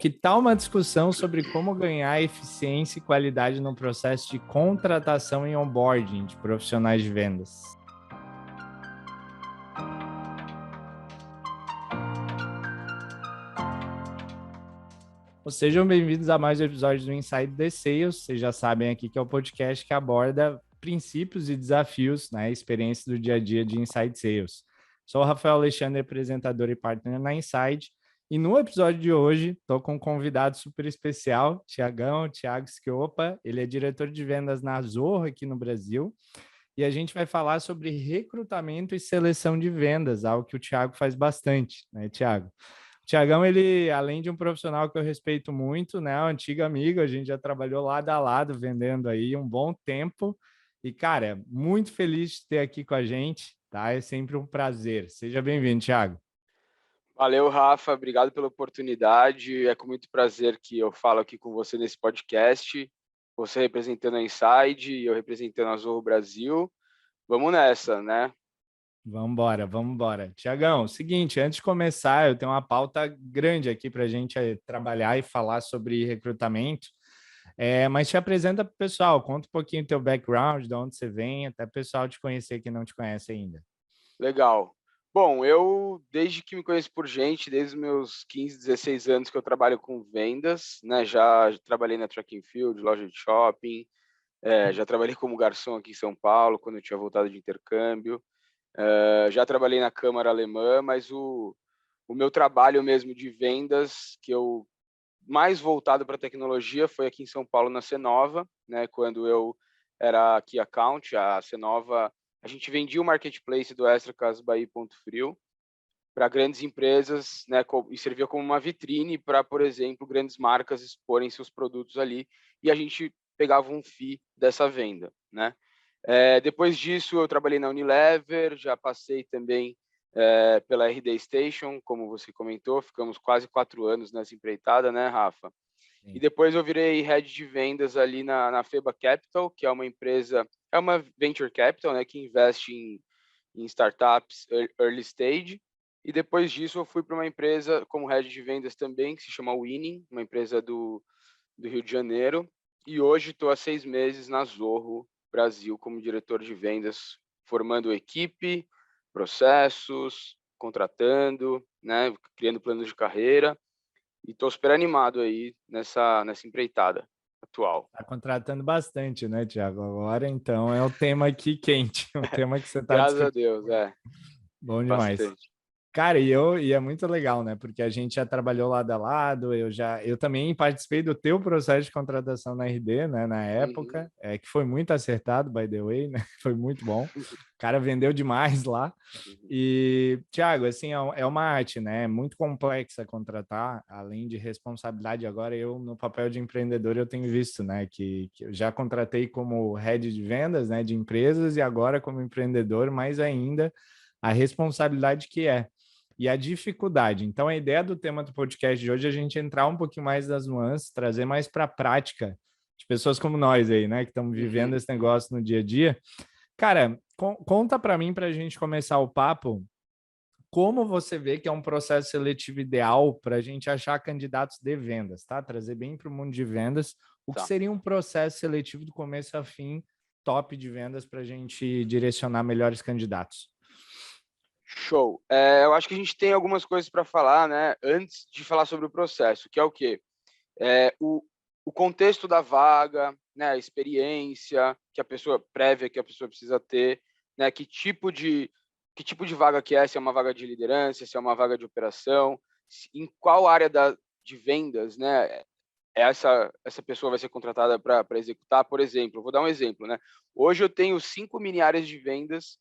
Que tal uma discussão sobre como ganhar eficiência e qualidade no processo de contratação e onboarding de profissionais de vendas? Sejam bem-vindos a mais um episódio do Inside the Sales. Vocês já sabem aqui que é o podcast que aborda princípios e desafios na experiência do dia a dia de Inside Sales. Sou o Rafael Alexandre, apresentador e partner na Inside. E no episódio de hoje, estou com um convidado super especial, Thiago Schioppa. Ele é diretor de vendas na Zorro aqui no Brasil. E a gente vai falar sobre recrutamento e seleção de vendas, algo que o Thiago faz bastante, né, Thiago? O Thiagão, ele, além de um profissional que eu respeito muito, né, um antigo amigo, a gente já trabalhou lado a lado vendendo aí um bom tempo. E, cara, muito feliz de ter aqui com a gente, tá? É sempre um prazer. Seja bem-vindo, Thiago. Valeu, Rafa. Obrigado pela oportunidade. É com muito prazer que eu falo aqui com você nesse podcast. Você representando a Inside e eu representando a Zorro Brasil. Vamos nessa, né? Vamos embora. Tiagão, seguinte, antes de começar, eu tenho uma pauta grande aqui para a gente trabalhar e falar sobre recrutamento. Mas te apresenta para o pessoal, conta um pouquinho do teu background, de onde você vem, até o pessoal te conhecer que não te conhece ainda. Legal. Bom, eu, desde que me conheço por gente, desde os meus 15, 16 anos que eu trabalho com vendas, né? Já trabalhei na track and field, loja de shopping, já trabalhei como garçom aqui em São Paulo, quando eu tinha voltado de intercâmbio. Já trabalhei na Câmara Alemã, mas o meu trabalho mesmo de vendas, que eu mais voltado para tecnologia, foi aqui em São Paulo, na Cenova, né? Quando eu era aqui account, a Cenova, a gente vendia o marketplace do Extra Casas Bahia e Ponto Frio para grandes empresas, né? E servia como uma vitrine para, por exemplo, grandes marcas exporem seus produtos ali e a gente pegava um fee dessa venda, né? Depois disso, eu trabalhei na Unilever, já passei também pela RD Station, como você comentou, ficamos quase 4 anos nessa empreitada, né, Rafa? Sim. E depois eu virei head de vendas ali na Feba Capital, que é uma empresa, é uma venture capital, né, que investe em startups early stage. E depois disso eu fui para uma empresa como head de vendas também, que se chama Winning, uma empresa do Rio de Janeiro. E hoje estou há 6 meses na Zorro Brasil como diretor de vendas, formando equipe, processos, contratando, né, criando planos de carreira. E estou super animado aí nessa empreitada atual. Está contratando bastante, né, Thiago? Agora, então, é o tema aqui quente, o tema que você está Graças a discutindo. Deus, Bom demais. bastante. Cara, e é muito legal, né? Porque a gente já trabalhou lado a lado, eu também participei do teu processo de contratação na RD, né, na Uhum. época, que foi muito acertado, by the way, né? Foi muito bom. O cara vendeu demais lá. E, Thiago, assim, é uma arte, né? É muito complexa contratar, além de responsabilidade. Agora, eu, no papel de empreendedor, eu tenho visto, né, que eu já contratei como head de vendas, né, de empresas, e agora como empreendedor, mais ainda a responsabilidade que é e a dificuldade. Então, a ideia do tema do podcast de hoje é a gente entrar um pouquinho mais das nuances, trazer mais para a prática de pessoas como nós aí, né, que estamos vivendo esse negócio no dia a dia. Cara, conta para mim, para a gente começar o papo, como você vê que é um processo seletivo ideal para a gente achar candidatos de vendas, tá? Trazer bem para o mundo de vendas, o que Tá. seria um processo seletivo do começo a fim, top de vendas para a gente direcionar melhores candidatos. Show. Eu acho que a gente tem algumas coisas para falar, né? Antes de falar sobre o processo, que é o quê? O contexto da vaga, né? A experiência que a pessoa prévia que a pessoa precisa ter, né? Que tipo de vaga que é? Se é uma vaga de liderança, se é uma vaga de operação, em qual área de vendas, né? Essa pessoa vai ser contratada para executar. Por exemplo, vou dar um exemplo, né? Hoje eu tenho 5 mini áreas de vendas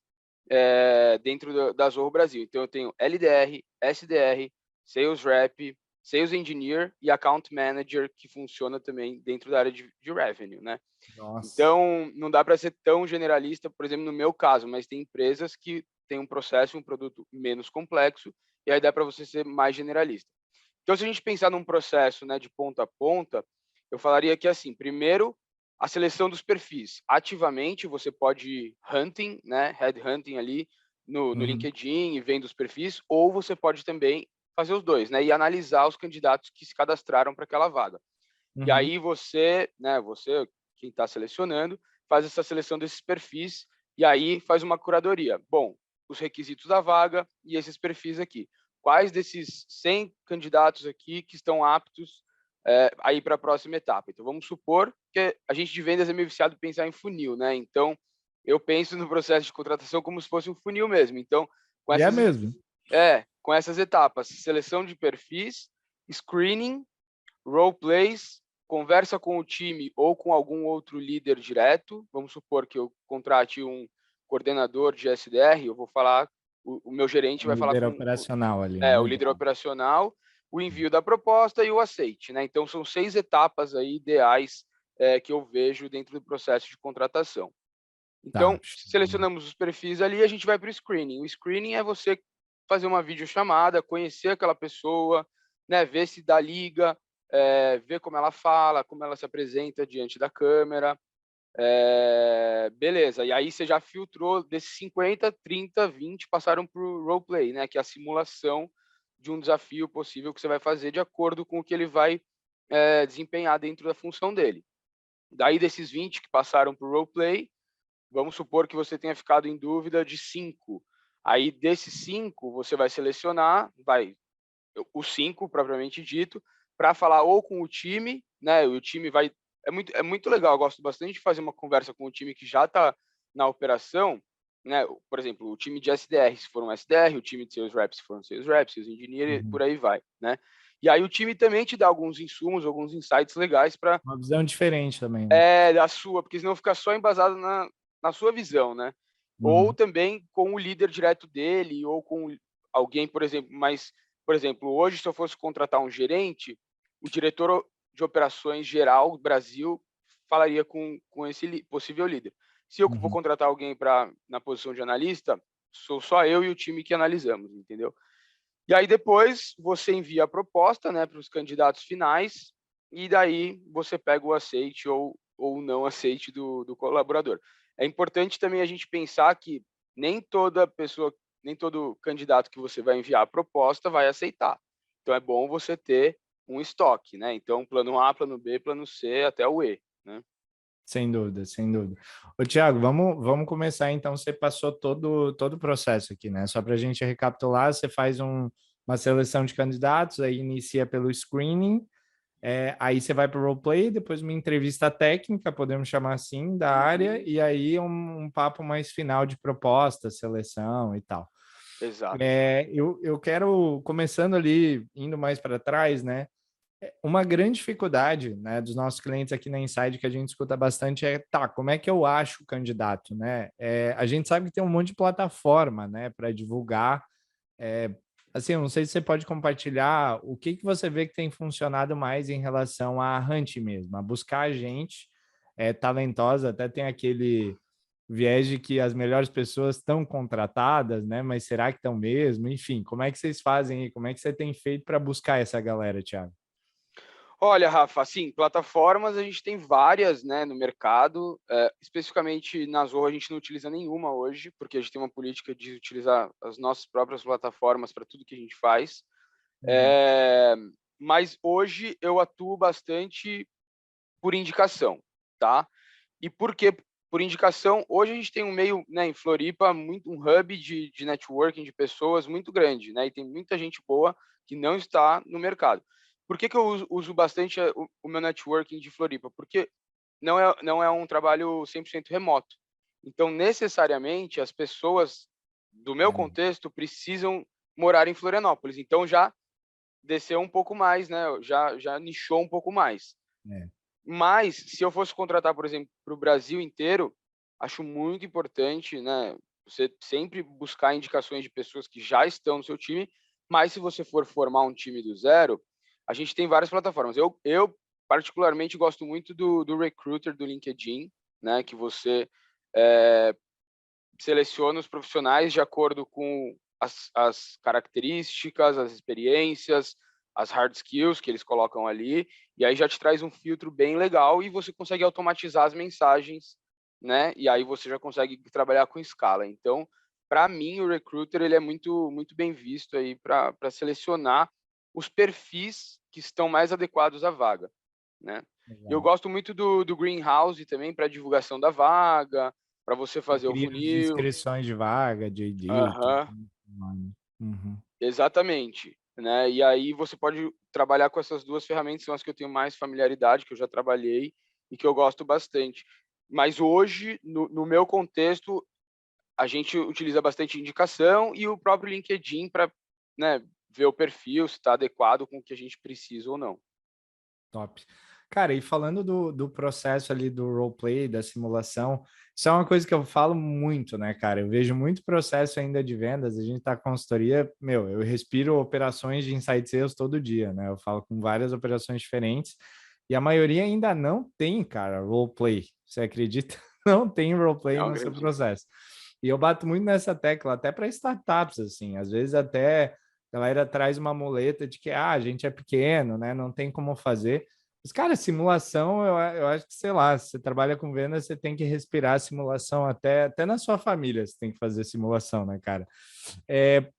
dentro da Zorro Brasil. Então, eu tenho LDR, SDR, Sales Rep, Sales Engineer e Account Manager, que funciona também dentro da área de Revenue, né? Nossa. Então, não dá para ser tão generalista, por exemplo, no meu caso, mas tem empresas que têm um processo, um produto menos complexo, e aí dá para você ser mais generalista. Então, se a gente pensar num processo, né, de ponta a ponta, eu falaria que, assim, primeiro, a seleção dos perfis. Ativamente, você pode ir hunting, né, headhunting ali no Uhum. LinkedIn e vendo os perfis, ou você pode também fazer os dois, né? E analisar os candidatos que se cadastraram para aquela vaga. E aí você, né, quem está selecionando, faz essa seleção desses perfis e aí faz uma curadoria. Bom, os requisitos da vaga e esses perfis aqui. Quais desses 100 candidatos aqui que estão aptos a ir para a próxima etapa? Então, vamos supor que a gente de vendas é meio viciado em pensar em funil, né? Então, eu penso no processo de contratação como se fosse um funil mesmo. Então, com E é essas, mesmo. com essas etapas, seleção de perfis, screening, role plays, conversa com o time ou com algum outro líder direto. Vamos supor que eu contrate um coordenador de SDR, eu vou falar, o meu gerente O vai falar líder com operacional ali, né? o líder operacional, o envio da proposta e o aceite, né? Então, são 6 etapas aí ideais que eu vejo dentro do processo de contratação. Tá. Então, selecionamos os perfis ali, a gente vai para o screening. O screening é você fazer uma videochamada, conhecer aquela pessoa, né, ver se dá liga, ver como ela fala, como ela se apresenta diante da câmera. Beleza, e aí você já filtrou desses 50, 30, 20 passaram para o roleplay, né, que é a simulação de um desafio possível que você vai fazer de acordo com o que ele vai desempenhar dentro da função dele. Daí, desses 20 que passaram para o roleplay, vamos supor que você tenha ficado em dúvida de 5. Aí, desses 5, você vai selecionar, os 5, propriamente dito, para falar ou com o time, né? O time vai... É muito legal, eu gosto bastante de fazer uma conversa com o time que já está na operação, né? Por exemplo, o time de SDR, se for um SDR, o time de Sales Reps, se for um Sales Reps, Sales Engineer, por aí vai, né? E aí o time também te dá alguns insumos, alguns insights legais para... Uma visão diferente também, né? Da sua, porque senão fica só embasado na sua visão, né? Ou Uhum. também com o líder direto dele, ou com alguém, por exemplo, por exemplo, hoje, se eu fosse contratar um gerente, o diretor de operações geral do Brasil falaria com esse possível líder. Se eu vou Uhum. contratar alguém na posição de analista, sou só eu e o time que analisamos, entendeu? E aí depois você envia a proposta, né, para os candidatos finais, e daí você pega o aceite ou não aceite do colaborador. É importante também a gente pensar que nem toda pessoa, nem todo candidato que você vai enviar a proposta vai aceitar. Então é bom você ter um estoque, né? Então, plano A, plano B, plano C, até o E, né? Sem dúvida, sem dúvida. Ô, Thiago, vamos começar então. Você passou todo o processo aqui, né? Só para a gente recapitular, você faz uma seleção de candidatos, aí inicia pelo screening, aí você vai para o roleplay, depois uma entrevista técnica, podemos chamar assim, da área, e aí um papo mais final de proposta, seleção e tal. Exato. Eu quero, começando ali, indo mais para trás, né? Uma grande dificuldade, né, dos nossos clientes aqui na Inside que a gente escuta bastante tá, como é que eu acho o candidato, né? A gente sabe que tem um monte de plataforma, né, para divulgar. Assim, eu não sei se você pode compartilhar o que você vê que tem funcionado mais em relação a hunt mesmo, a buscar gente talentosa, até tem aquele viés de que as melhores pessoas estão contratadas, né? Mas será que estão mesmo? Enfim, como é que vocês fazem aí? Como é que você tem feito para buscar essa galera, Thiago? Olha, Rafa, assim, plataformas a gente tem várias, né, no mercado. Especificamente na Zoho a gente não utiliza nenhuma hoje, porque a gente tem uma política de utilizar as nossas próprias plataformas para tudo que a gente faz. Uhum. Mas hoje eu atuo bastante por indicação, tá? E por que por indicação? Hoje a gente tem um meio, né, em Floripa, um hub de networking de pessoas muito grande, né? E tem muita gente boa que não está no mercado. Por que eu uso bastante o meu networking de Floripa? Porque não é um trabalho 100% remoto. Então, necessariamente, as pessoas do meu contexto precisam morar em Florianópolis. Então, já desceu um pouco mais, né? Já nichou um pouco mais. É. Mas, se eu fosse contratar, por exemplo, para o Brasil inteiro, acho muito importante, né? Você sempre buscar indicações de pessoas que já estão no seu time, mas se você for formar um time do zero, a gente tem várias plataformas. Eu particularmente, gosto muito do Recruiter do LinkedIn, né? Que você seleciona os profissionais de acordo com as características, as experiências, as hard skills que eles colocam ali, e aí já te traz um filtro bem legal e você consegue automatizar as mensagens, né? E aí você já consegue trabalhar com escala. Então, para mim, o recruiter ele é muito, muito bem visto aí para selecionar os perfis que estão mais adequados à vaga, né? Eu Legal. gosto muito do Greenhouse também para divulgação da vaga, para você Você fazer o cria as funil. descrições de vaga, JD, tudo. Aham, Uhum. exatamente, né? E aí você pode trabalhar com essas duas ferramentas, são as que eu tenho mais familiaridade, que eu já trabalhei e que eu gosto bastante. Mas hoje, no meu contexto, a gente utiliza bastante indicação e o próprio LinkedIn para, né, ver o perfil, se está adequado com o que a gente precisa ou não. Top. Cara, e falando do processo ali do roleplay, da simulação, isso é uma coisa que eu falo muito, né, cara? Eu vejo muito processo ainda de vendas, a gente tá com consultoria, meu, eu respiro operações de inside sales todo dia, né? Eu falo com várias operações diferentes e a maioria ainda não tem, cara, roleplay. Você acredita? Não tem roleplay Não, no seu acredito. processo. E eu bato muito nessa tecla, até para startups, assim, às vezes até a galera traz uma muleta de que a gente é pequeno, né? Não tem como fazer. Mas, cara, simulação, eu acho que, sei lá, se você trabalha com venda, você tem que respirar simulação até na sua família, você tem que fazer simulação, né, cara?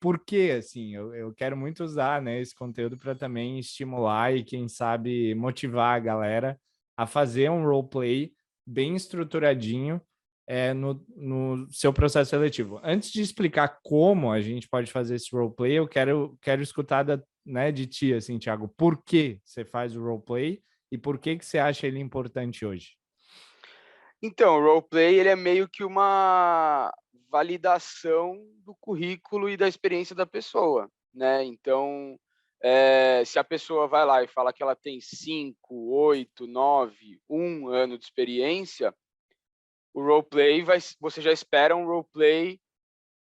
Porque, assim, eu quero muito usar, né, esse conteúdo para também estimular e, quem sabe, motivar a galera a fazer um roleplay bem estruturadinho no seu processo seletivo. Antes de explicar como a gente pode fazer esse roleplay, eu quero escutar né, de ti, assim, Thiago, por que você faz o roleplay e por que você acha ele importante hoje? Então, o roleplay ele é meio que uma validação do currículo e da experiência da pessoa, né? Então, se a pessoa vai lá e fala que ela tem 5, 8, 9, 1 ano de experiência, o roleplay você já espera um roleplay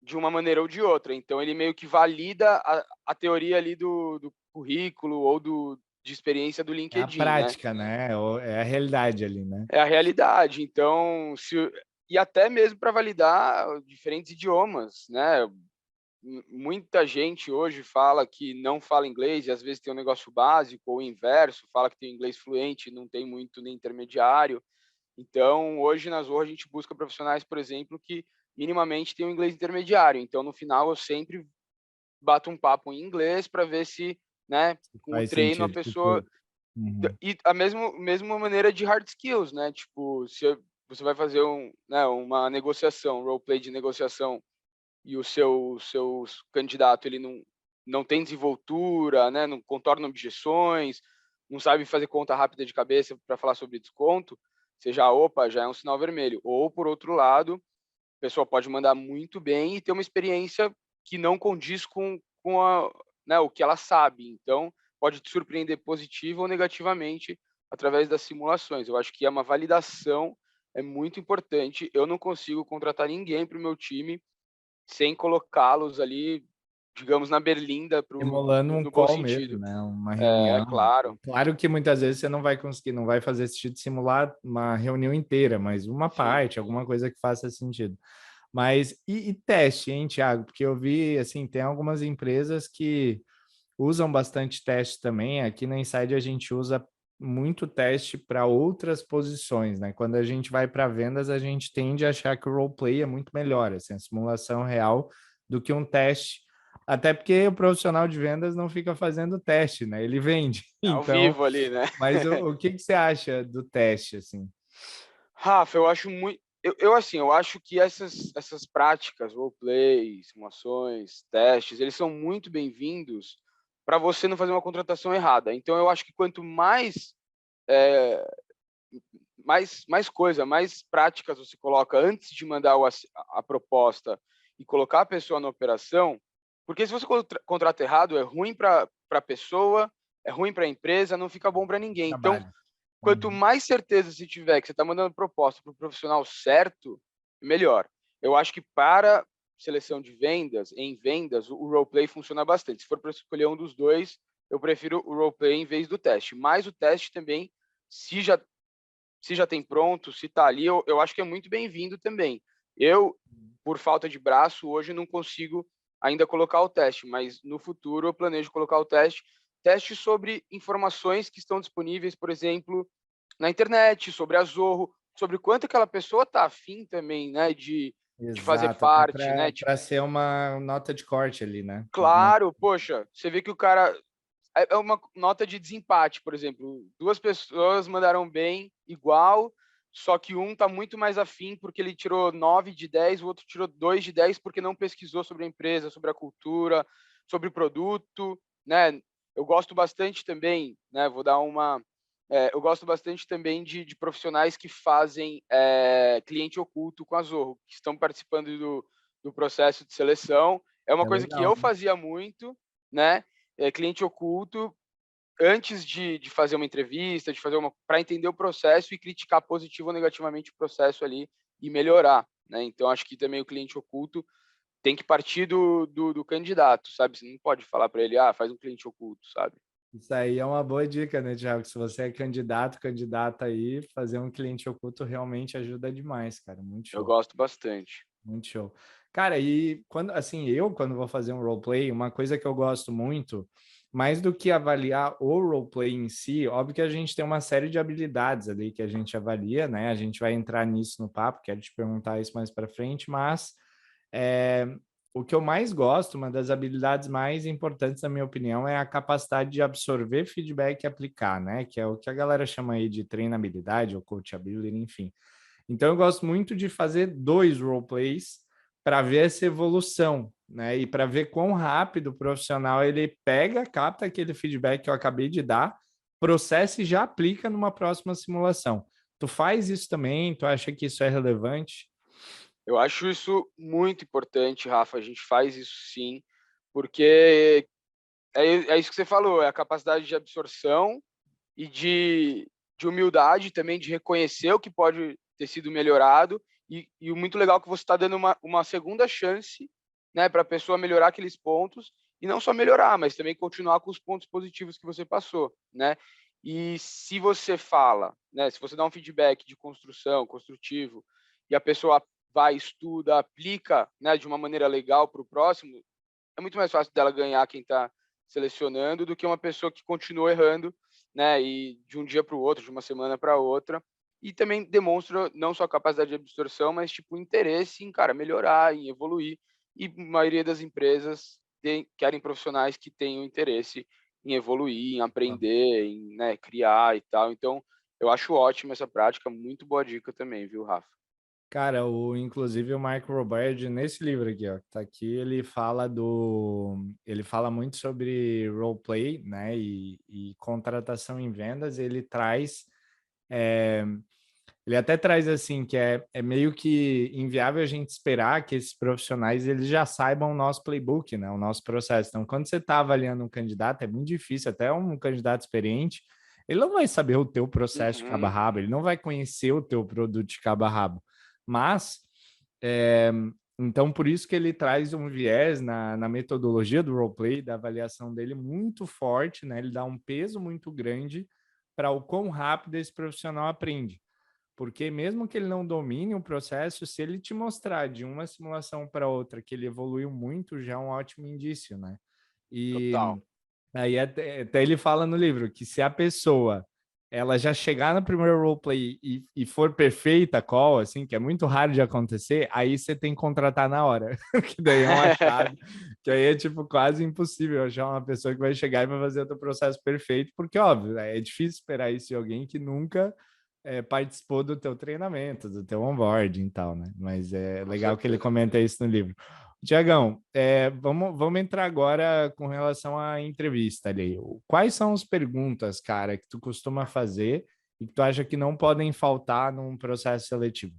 de uma maneira ou de outra. Então, ele meio que valida a teoria ali do currículo ou de experiência do É a LinkedIn, né? prática, né? É a realidade ali, né? É a realidade. Então, e até mesmo para validar diferentes idiomas, né? Muita gente hoje fala que não fala inglês e às vezes tem um negócio básico ou o inverso, fala que tem inglês fluente e não tem muito nem intermediário. Então, hoje na Zorro a gente busca profissionais, por exemplo, que minimamente têm um inglês intermediário. Então, no final eu sempre bato um papo em inglês para ver se, né, com o Faz treino a sentido. pessoa. Tipo, uhum. E a mesma maneira de hard skills, né? Tipo, se você vai fazer né, uma negociação, um roleplay de negociação, e o seu candidato ele não tem desenvoltura, né? Não contorna objeções, não sabe fazer conta rápida de cabeça para falar sobre desconto, você já, opa, já é um sinal vermelho. Ou, por outro lado, a pessoa pode mandar muito bem e ter uma experiência que não condiz com né, o que ela sabe. Então, pode te surpreender positiva ou negativamente através das simulações. Eu acho que é uma validação, é muito importante. Eu não consigo contratar ninguém para o meu time sem colocá-los ali, digamos, na berlinda Simulando um no bom call mesmo, sentido. né? Uma É, reunião. claro. Claro que muitas vezes você não vai conseguir, não vai fazer sentido simular uma reunião inteira, mas uma Sim. parte, alguma coisa que faça sentido. Mas e teste, hein, Thiago? Porque eu vi, assim, tem algumas empresas que usam bastante teste também. Aqui na Inside a gente usa muito teste para outras posições, né? Quando a gente vai para vendas, a gente tende a achar que o roleplay é muito melhor, assim, a simulação real, do que um teste. Até porque o profissional de vendas não fica fazendo teste, né? Ele vende. É ao Então, vivo ali, né? mas o que você acha do teste, assim? Rafa, eu acho muito. Assim, eu acho que essas práticas, roleplay, simulações, testes, eles são muito bem-vindos para você não fazer uma contratação errada. Então, eu acho que quanto é, mais coisa, mais práticas você coloca antes de mandar a proposta e colocar a pessoa na operação, porque se você contrata errado, é ruim para a pessoa, é ruim para a empresa, não fica bom para ninguém. Então, Trabalho. quanto mais certeza você tiver que você está mandando proposta para o profissional certo, melhor. Eu acho que para seleção de vendas, em vendas, o roleplay funciona bastante. Se for para escolher um dos dois, eu prefiro o roleplay em vez do teste. Mas o teste também, se já tem pronto, se está ali, eu acho que é muito bem-vindo também. Eu, por falta de braço, hoje não consigo ainda colocar o teste, mas no futuro eu planejo colocar o teste sobre informações que estão disponíveis, por exemplo, na internet, sobre a Zorro, sobre quanto aquela pessoa está afim também, né, de de fazer Exato, até parte, né? para ser uma nota de corte ali, né? Claro, poxa, você vê que o cara é uma nota de desempate, por exemplo. Duas pessoas mandaram bem igual, só que um está muito mais afim porque ele tirou 9 de 10, o outro tirou 2 de 10 porque não pesquisou sobre a empresa, sobre a cultura, sobre o produto, né? Eu gosto bastante também, né? Vou dar uma. Eu gosto bastante também de profissionais que fazem cliente oculto com a Zorro, que estão participando do processo de seleção. É uma É coisa que legal, eu né? fazia muito, né? Cliente oculto antes de fazer uma entrevista, de fazer para entender o processo e criticar positivo ou negativamente o processo ali e melhorar, né? Então acho que também o cliente oculto tem que partir do candidato, sabe? Você não pode falar para ele, faz um cliente oculto, sabe? Isso aí é uma boa dica, né, Thiago? Se você é candidato, candidata aí, fazer um cliente oculto realmente ajuda demais, cara. Muito Eu show. gosto bastante. Muito show. Cara, e quando, assim, quando vou fazer um roleplay, uma coisa que eu gosto muito, mais do que avaliar o roleplay em si, óbvio que a gente tem uma série de habilidades ali que a gente avalia, né? A gente vai entrar nisso no papo, quero te perguntar isso mais para frente, mas é, o que eu mais gosto, uma das habilidades mais importantes, na minha opinião, é a capacidade de absorver feedback e aplicar, né? Que é o que a galera chama aí de treinabilidade ou coachability, enfim. Então, eu gosto muito de fazer 2 roleplays para ver essa evolução, né? E para ver quão rápido o profissional ele pega, capta aquele feedback que eu acabei de dar, processa e já aplica numa próxima simulação. Tu faz isso também? Tu acha que isso é relevante? Eu acho isso muito importante, Rafa. A gente faz isso sim, porque é isso que você falou, é a capacidade de absorção e de humildade também, de reconhecer o que pode ter sido melhorado. E o muito legal é que você está dando uma segunda chance, né, para a pessoa melhorar aqueles pontos, e não só melhorar, mas também continuar com os pontos positivos que você passou, né? E se você fala, né, se você dá um feedback de construção, construtivo, e a pessoa vai, estuda, aplica, né, de uma maneira legal para o próximo, é muito mais fácil dela ganhar quem está selecionando do que uma pessoa que continua errando, né? E de um dia para o outro, de uma semana para outra. E também demonstra não só capacidade de absorção, mas tipo interesse em, cara, melhorar, em evoluir. E a maioria das empresas querem profissionais que tenham interesse em evoluir, em aprender, em, né, criar e tal. Então, eu acho ótimo essa prática, muito boa dica também, viu, Rafa? Cara, inclusive o Mark Roberge, nesse livro aqui, ó, que tá aqui, ele fala muito sobre roleplay, né, e contratação em vendas, é, ele até traz assim, que é meio que inviável a gente esperar que esses profissionais, eles já saibam o nosso playbook, né, o nosso processo. Então, quando você está avaliando um candidato, é muito difícil, até um candidato experiente, ele não vai saber o teu processo de cabo a Uhum. rabo, ele não vai conhecer o teu produto de cabo a rabo. Mas, é, então, por isso que ele traz um viés na metodologia do roleplay, da avaliação dele, muito forte, né? Ele dá um peso muito grande para o quão rápido esse profissional aprende. Porque mesmo que ele não domine o processo, se ele te mostrar de uma simulação para outra que ele evoluiu muito, já é um ótimo indício, né? E Total. aí até ele fala no livro que se a pessoa ela já chegar no primeiro roleplay e for perfeita call, assim, que é muito raro de acontecer, aí você tem que contratar na hora, que daí é um achado, que aí é tipo quase impossível achar uma pessoa que vai chegar e vai fazer o teu processo perfeito, porque óbvio, é difícil esperar isso de alguém que nunca participou do teu treinamento, do teu onboarding e tal, né? Mas é Com legal que ele certeza. comenta isso no livro. Tiagão, vamos entrar agora com relação à entrevista ali. Quais são as perguntas, cara, que tu costuma fazer e que tu acha que não podem faltar num processo seletivo?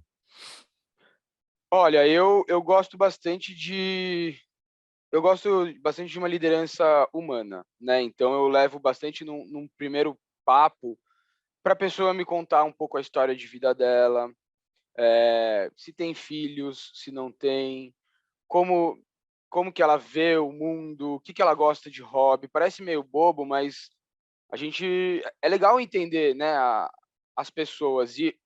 Olha, eu gosto bastante de uma liderança humana, né? Então eu levo bastante num primeiro papo para a pessoa me contar um pouco a história de vida dela, se tem filhos, se não tem, como como que ela vê o mundo, o que que ela gosta de hobby. Parece meio bobo, mas a gente é legal entender, né, as pessoas. E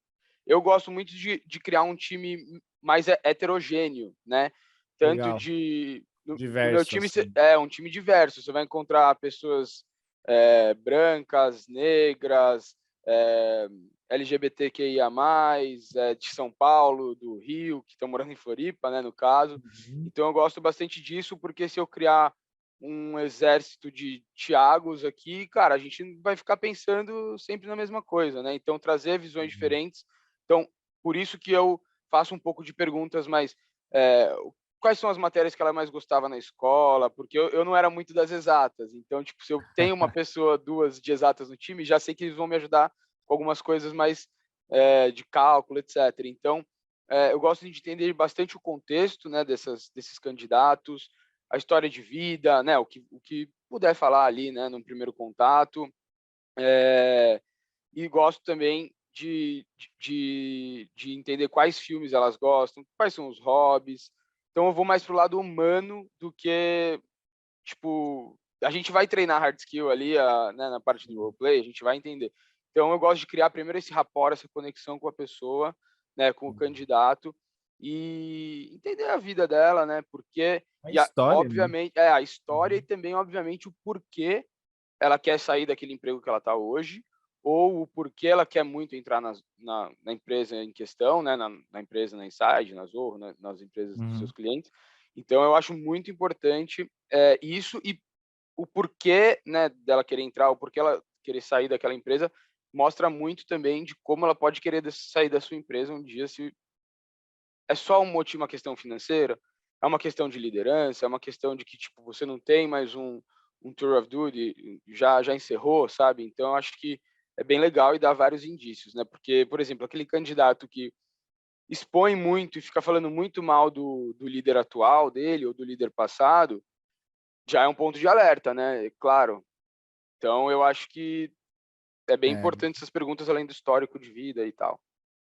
eu gosto muito de criar um time mais heterogêneo, né? Tanto Legal, de no meu diverso, time assim. é um time diverso. Você vai encontrar pessoas brancas, negras, é, LGBTQIA+, de São Paulo, do Rio, que estão morando em Floripa, né, no caso. Uhum. Então eu gosto bastante disso, porque se eu criar um exército de Thiagos aqui, cara, a gente vai ficar pensando sempre na mesma coisa, né? Então trazer visões Uhum. diferentes. Então, por isso que eu faço um pouco de perguntas mais é, quais são as matérias que ela mais gostava na escola, porque eu não era muito das exatas. Então, tipo, se eu tenho uma pessoa, duas de exatas no time, já sei que eles vão me ajudar com algumas coisas mais de cálculo, etc. Então, eu gosto de entender bastante o contexto, né, desses candidatos, a história de vida, né, o que puder falar ali, né, num primeiro contato. E gosto também de entender quais filmes elas gostam, quais são os hobbies. Então eu vou mais pro lado humano do que, tipo, a gente vai treinar hard skill ali, né, na parte do roleplay, a gente vai entender. Então eu gosto de criar primeiro esse rapport, essa conexão com a pessoa, né, com o candidato e entender a vida dela, né, porque A história, né? obviamente, a história e Uhum. também obviamente o porquê ela quer sair daquele emprego que ela está hoje, ou o porquê ela quer muito entrar na empresa em questão, né, na empresa, na Inside, na Zorro, nas empresas dos seus Uhum. clientes. Então, eu acho muito importante isso e o porquê, né, dela querer entrar, o porquê ela querer sair daquela empresa, mostra muito também de como ela pode querer sair da sua empresa um dia, se é só um motivo, uma questão financeira, é uma questão de liderança, é uma questão de que, tipo, você não tem mais um tour of duty, já encerrou, sabe? Então, eu acho que é bem legal e dá vários indícios, né? Porque, por exemplo, aquele candidato que expõe muito e fica falando muito mal do líder atual dele ou do líder passado, já é um ponto de alerta, né? Claro. Então, eu acho que é bem É, importante essas perguntas além do histórico de vida e tal.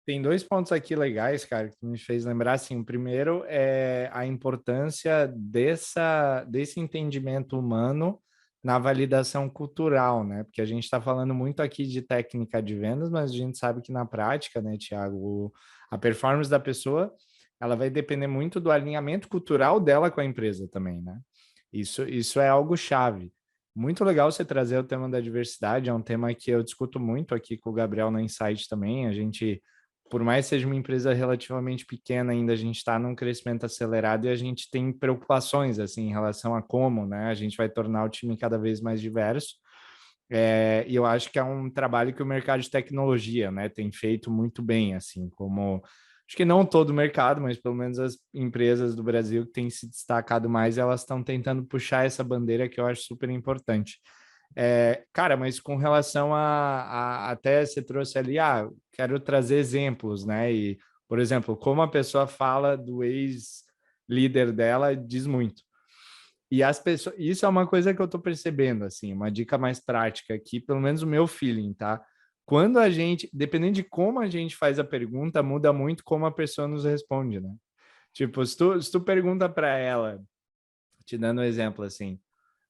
tem dois pontos aqui legais, cara, que me fez lembrar, assim, o primeiro é a importância desse entendimento humano na validação cultural, né? Porque a gente está falando muito aqui de técnica de vendas, mas a gente sabe que na prática, né, Thiago, a performance da pessoa, ela vai depender muito do alinhamento cultural dela com a empresa também, né? Isso é algo chave. Muito legal você trazer o tema da diversidade, é um tema que eu discuto muito aqui com o Gabriel na Insight também, a gente por mais que seja uma empresa relativamente pequena, ainda a gente está num crescimento acelerado e a gente tem preocupações assim em relação a como, né, a gente vai tornar o time cada vez mais diverso. E eu acho que é um trabalho que o mercado de tecnologia, né, tem feito muito bem, assim, como acho que não todo o mercado, mas pelo menos as empresas do Brasil que têm se destacado mais, elas estão tentando puxar essa bandeira que eu acho super importante. Cara, mas com relação até você trouxe ali, quero trazer exemplos, né? E, por exemplo, como a pessoa fala do ex-líder dela diz muito. E as pessoas, isso é uma coisa que eu tô percebendo, assim, uma dica mais prática aqui, pelo menos o meu feeling, tá? Quando a gente, dependendo de como a gente faz a pergunta, muda muito como a pessoa nos responde, né? Tipo, se tu pergunta para ela, te dando um exemplo assim,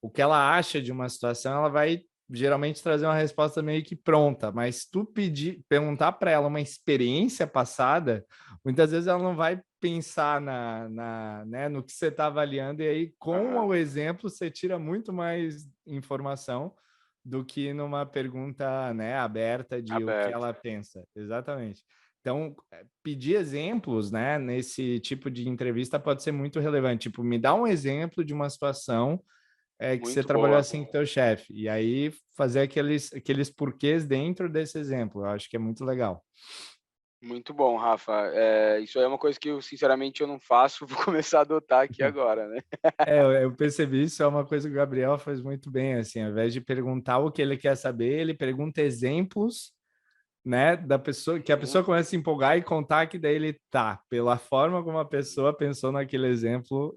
o que ela acha de uma situação, ela vai geralmente trazer uma resposta meio que pronta, mas se tu perguntar para ela uma experiência passada, muitas vezes ela não vai pensar né, no que você está avaliando, e aí com Aham. o exemplo você tira muito mais informação do que numa pergunta, né, aberta de o que Aberto. ela pensa. Exatamente. Então, pedir exemplos, né, nesse tipo de entrevista pode ser muito relevante. Tipo, me dá um exemplo de uma situação que você Muito trabalhou boa. assim com teu chefe. E aí fazer aqueles porquês dentro desse exemplo. Eu acho que é muito legal. Muito bom, Rafa. Isso aí é uma coisa que eu, sinceramente, eu não faço, vou começar a adotar aqui agora, né? Eu percebi isso, é uma coisa que o Gabriel faz muito bem, assim, ao invés de perguntar o que ele quer saber, ele pergunta exemplos, né, da pessoa, que a Uhum. pessoa começa a se empolgar e contar que daí ele tá, pela forma como a pessoa pensou naquele exemplo,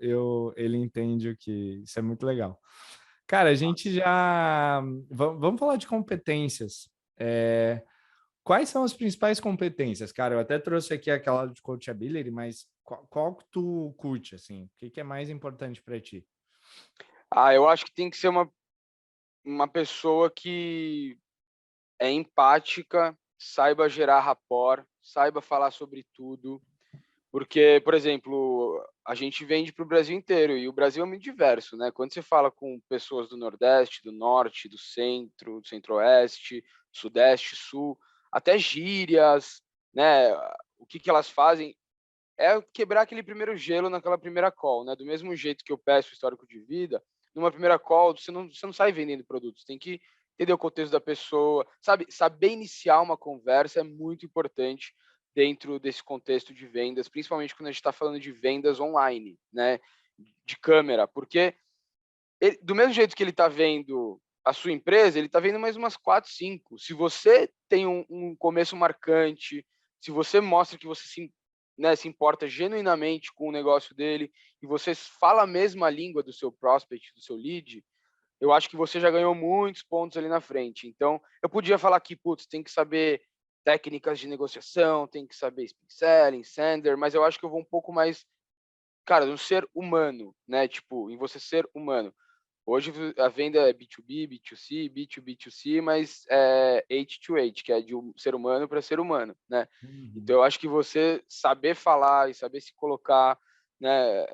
ele entende o que, isso é muito legal. Cara, a gente Nossa. já, vamos falar de competências. Quais são as principais competências, cara? Eu até trouxe aqui aquela de coachability, mas qual que tu curte, assim? O que que é mais importante para ti? Eu acho que tem que ser uma pessoa que é empática, saiba gerar rapport, saiba falar sobre tudo. Porque, por exemplo, a gente vende para o Brasil inteiro e o Brasil é muito diverso, né? Quando você fala com pessoas do Nordeste, do Norte, do Centro, do Centro-Oeste, Sudeste, Sul, até gírias, né? O que elas fazem é quebrar aquele primeiro gelo naquela primeira call, né? Do mesmo jeito que eu peço histórico de vida, numa primeira call, você não sai vendendo produtos, tem que entender o contexto da pessoa, sabe? Saber iniciar uma conversa é muito importante dentro desse contexto de vendas, principalmente quando a gente está falando de vendas online, né? De câmera, porque do mesmo jeito que ele está vendo a sua empresa, ele está vendo mais umas 4, 5. Se você tem um começo marcante, se você mostra que você se importa genuinamente com o negócio dele e você fala a mesma língua do seu prospect, do seu lead, eu acho que você já ganhou muitos pontos ali na frente. Então, eu podia falar que, putz, tem que saber técnicas de negociação, tem que saber speed selling, sender, mas eu acho que eu vou um pouco mais, cara, no ser humano, né? Tipo, em você ser humano. Hoje a venda é B2B, B2C, B2B2C, mas é H2H, que é de um ser humano para ser humano, né? Então Uhum. eu acho que você saber falar e saber se colocar, né,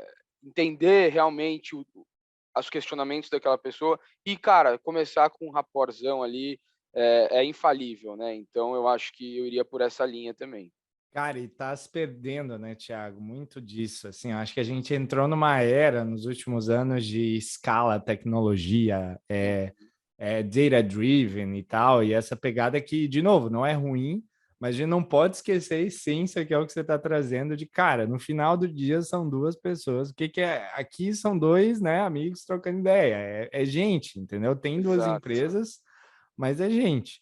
entender realmente os questionamentos daquela pessoa e, cara, começar com um raporzão ali é infalível, né? Então eu acho que eu iria por essa linha também. Cara, e tá se perdendo, né, Thiago? Muito disso. Assim, eu acho que a gente entrou numa era nos últimos anos de escala, tecnologia, data-driven e tal, e essa pegada que, de novo, não é ruim, mas a gente não pode esquecer a essência que é o que você está trazendo de, cara, no final do dia são duas pessoas. O que que é? Aqui são dois, né, amigos trocando ideia. É gente, entendeu? Tem duas Exato. empresas, mas é gente.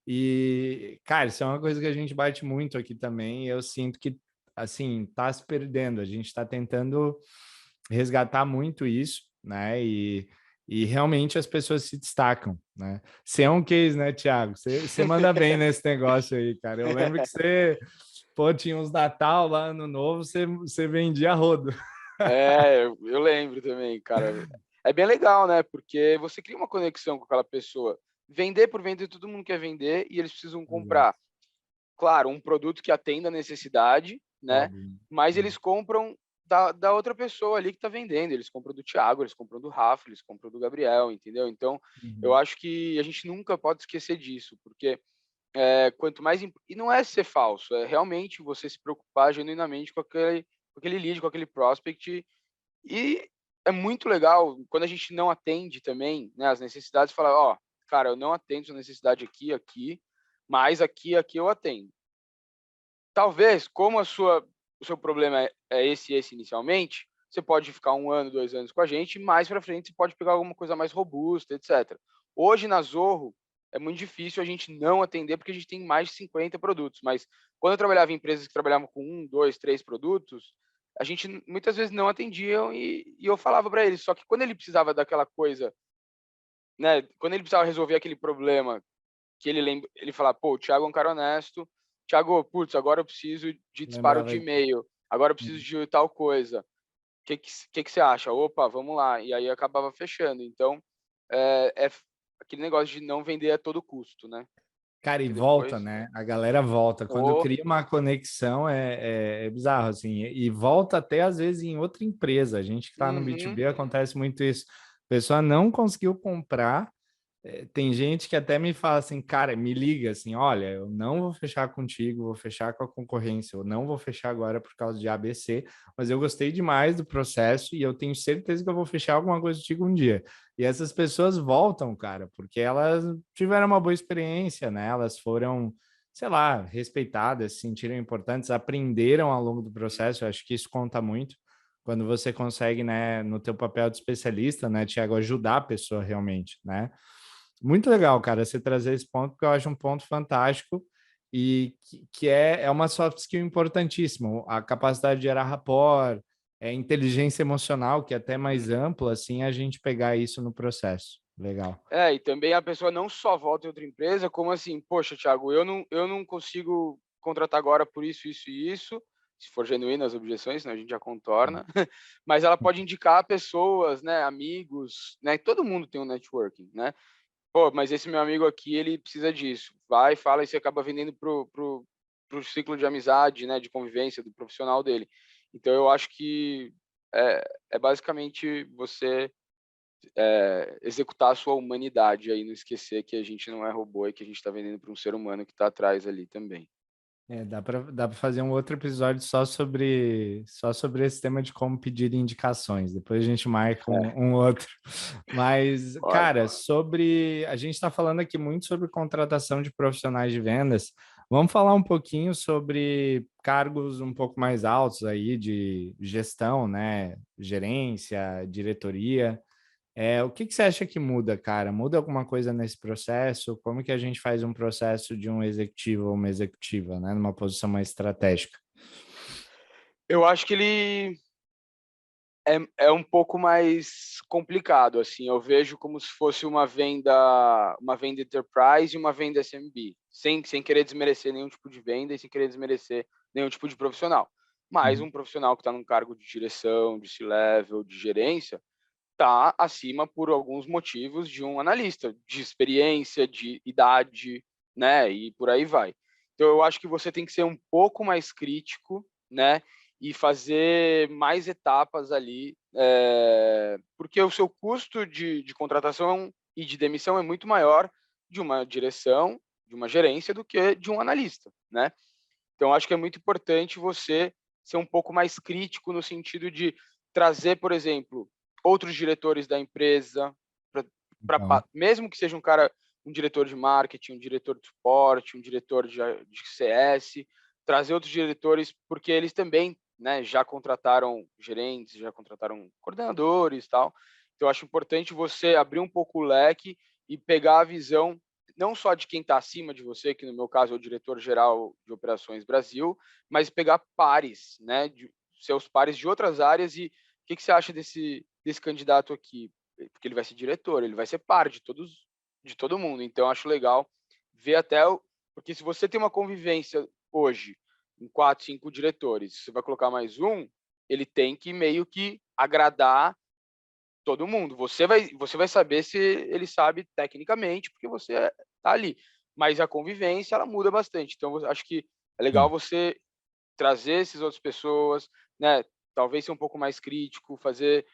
E, cara, isso é uma coisa que a gente bate muito aqui também. Eu sinto que, assim, tá se perdendo. A gente está tentando resgatar muito isso, né? E realmente as pessoas se destacam, né? Você é um case, né, Thiago? Você manda bem nesse negócio aí, cara. Eu lembro que você, pô, tinha uns Natal lá, Ano Novo, você vendia rodo. Eu lembro também, cara. É bem legal, né? Porque você cria uma conexão com aquela pessoa. Vender por vender, todo mundo quer vender e eles precisam Exato. comprar. Claro, um produto que atenda a necessidade, né? Óbvio. Mas eles compram da outra pessoa ali que está vendendo. Eles compram do Thiago, eles compram do Rafa, eles compram do Gabriel, entendeu? Então, eu Uhum. acho que a gente nunca pode esquecer disso, porque quanto mais. E não é ser falso, é realmente você se preocupar genuinamente com aquele lead, com aquele prospect. E é muito legal quando a gente não atende também, né, as necessidades, falar, ó, cara, eu não atendo sua necessidade aqui, mas aqui eu atendo. Talvez, como o seu problema é esse e esse inicialmente, você pode ficar 1 ano, 2 anos com a gente, e mais para frente você pode pegar alguma coisa mais robusta, etc. Hoje na Zorro é muito difícil a gente não atender porque a gente tem mais de 50 produtos, mas quando eu trabalhava em empresas que trabalhavam com 1, 2, 3 produtos, a gente muitas vezes não atendiam e eu falava para eles, só que quando ele precisava daquela coisa, né, quando ele precisava resolver aquele problema que ele fala, pô, o Thiago é um cara honesto. Thiago, putz, agora eu preciso de disparo Lembrava de disso. e-mail, agora eu preciso de tal coisa. O que você acha? Opa, vamos lá. E aí acabava fechando. Então, aquele negócio de não vender a todo custo, né? Cara, e Porque volta, depois, né? A galera volta. Quando pô, cria uma conexão, é bizarro, assim. E volta até, às vezes, em outra empresa. A gente que está no uhum, B2B, acontece muito isso. A pessoa não conseguiu comprar, tem gente que até me fala assim, cara, me liga assim, olha, eu não vou fechar contigo, vou fechar com a concorrência, eu não vou fechar agora por causa de ABC, mas eu gostei demais do processo e eu tenho certeza que eu vou fechar alguma coisa contigo um dia. E essas pessoas voltam, cara, porque elas tiveram uma boa experiência, né? Elas foram, sei lá, respeitadas, se sentiram importantes, aprenderam ao longo do processo. Eu acho que isso conta muito quando você consegue, né, no teu papel de especialista, né, Tiago, ajudar a pessoa realmente, né? Muito legal, cara, você trazer esse ponto, porque eu acho um ponto fantástico e que é uma soft skill importantíssima. A capacidade de gerar rapport, inteligência emocional, que é até mais uhum. ampla, assim, a gente pegar isso no processo. Legal. E também a pessoa não só volta em outra empresa, como assim, poxa, Thiago, eu não consigo contratar agora por isso, isso e isso, se for genuína as objeções, né, a gente já contorna, mas ela pode indicar pessoas, né, amigos, né, todo mundo tem um networking, né? Pô, mas esse meu amigo aqui, ele precisa disso. Vai, fala e você acaba vendendo pro ciclo de amizade, né, de convivência do profissional dele. Então eu acho que é basicamente você executar a sua humanidade aí, não esquecer que a gente não é robô e que a gente está vendendo para um ser humano que está atrás ali também. Dá para fazer um outro episódio só sobre esse tema de como pedir indicações. Depois a gente marca um outro. Mas, Bora. cara, a gente está falando aqui muito sobre contratação de profissionais de vendas. Vamos falar um pouquinho sobre cargos um pouco mais altos aí de gestão, né? Gerência, diretoria. O que que você acha que muda, cara? Muda alguma coisa nesse processo? Como que a gente faz um processo de um executivo ou uma executiva, né? Numa posição mais estratégica? Eu acho que ele é um pouco mais complicado, assim, eu vejo como se fosse uma venda enterprise e uma venda SMB, sem querer desmerecer nenhum tipo de venda e sem querer desmerecer nenhum tipo de profissional. Mas Uhum. um profissional que está num cargo de direção, de C-level, de gerência, está acima por alguns motivos de um analista, de experiência, de idade, né, e por aí vai. Então eu acho que você tem que ser um pouco mais crítico, né, e fazer mais etapas ali, porque o seu custo de contratação e de demissão é muito maior de uma direção, de uma gerência, do que de um analista, né? Então acho que é muito importante você ser um pouco mais crítico no sentido de trazer, por exemplo, outros diretores da empresa, Então, mesmo que seja um diretor de marketing, um diretor de suporte, um diretor de CS, trazer outros diretores, porque eles também, né, já contrataram gerentes, já contrataram coordenadores e tal. Então, eu acho importante você abrir um pouco o leque e pegar a visão não só de quem está acima de você, que no meu caso é o diretor-geral de Operações Brasil, mas pegar pares, né, seus pares de outras áreas. E o que você acha desse candidato aqui? Porque ele vai ser diretor, ele vai ser par de todo mundo. Então, acho legal ver porque se você tem uma convivência hoje em 4, 5 diretores, você vai colocar mais um, ele tem que meio que agradar todo mundo. Você vai saber se ele sabe tecnicamente, porque você está ali. Mas a convivência, ela muda bastante. Então, acho que é legal sim. você trazer essas outras pessoas, né? Talvez ser um pouco mais crítico, fazer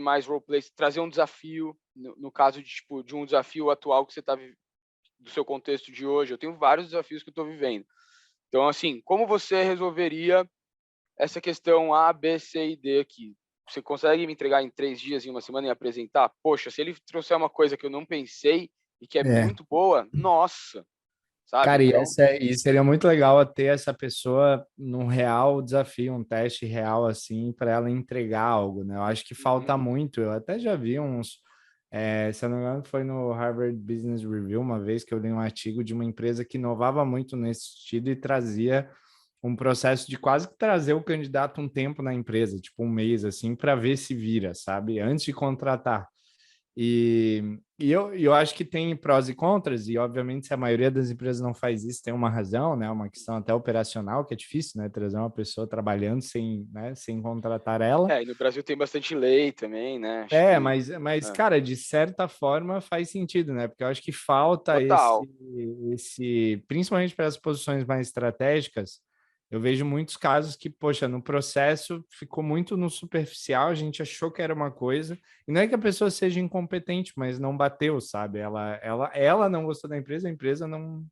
mais roleplay, trazer um desafio, no caso de, tipo, de um desafio atual que você está do seu contexto de hoje. Eu tenho vários desafios que eu estou vivendo. Então, assim, como você resolveria essa questão A, B, C e D aqui? Você consegue me entregar em 3 dias, em uma semana, e apresentar? Poxa, se ele trouxer uma coisa que eu não pensei e que é É. muito boa, nossa, sabe? Cara, e, Então, e seria muito legal ter essa pessoa num real desafio, um teste real, assim, para ela entregar algo, né? Eu acho que falta uhum, muito. Eu até já vi uns. Se eu não me engano, foi no Harvard Business Review, uma vez que eu li um artigo de uma empresa que inovava muito nesse sentido e trazia um processo de quase que trazer o candidato um tempo na empresa, tipo um mês, assim, para ver se vira, sabe? Antes de contratar. E eu acho que tem prós e contras, e obviamente se a maioria das empresas não faz isso, tem uma razão, né? Uma questão até operacional, que é difícil, né? Trazer uma pessoa trabalhando sem, né? Sem contratar ela. e no Brasil tem bastante lei também, né? Acho É, que mas, é, cara, de certa forma faz sentido, né? Porque eu acho que falta total. principalmente para as posições mais estratégicas, eu vejo muitos casos que, poxa, no processo ficou muito no superficial, a gente achou que era uma coisa, e não é que a pessoa seja incompetente, mas não bateu, sabe? Ela não gostou da empresa, a empresa não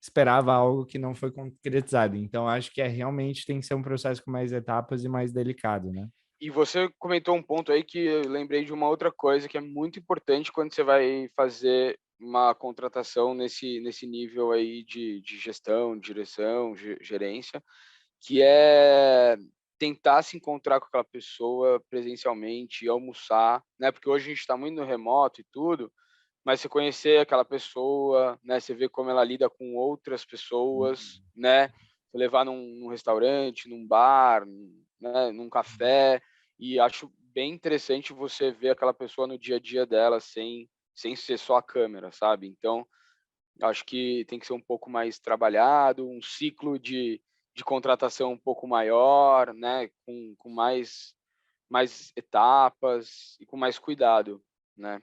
esperava algo que não foi concretizado. Então, acho que realmente tem que ser um processo com mais etapas e mais delicado, né? E você comentou um ponto aí que eu lembrei de uma outra coisa que é muito importante quando você vai fazer uma contratação nesse nível aí de gestão, direção, gerência, que é tentar se encontrar com aquela pessoa presencialmente, almoçar, né? Porque hoje a gente está muito no remoto e tudo, mas você conhecer aquela pessoa, né? Você ver como ela lida com outras pessoas, né? Você levar num restaurante, num bar, né? Num café, e acho bem interessante você ver aquela pessoa no dia a dia dela sem ser só a câmera, sabe? Então, acho que tem que ser um pouco mais trabalhado, um ciclo de contratação um pouco maior, né? Com mais etapas e com mais cuidado, né?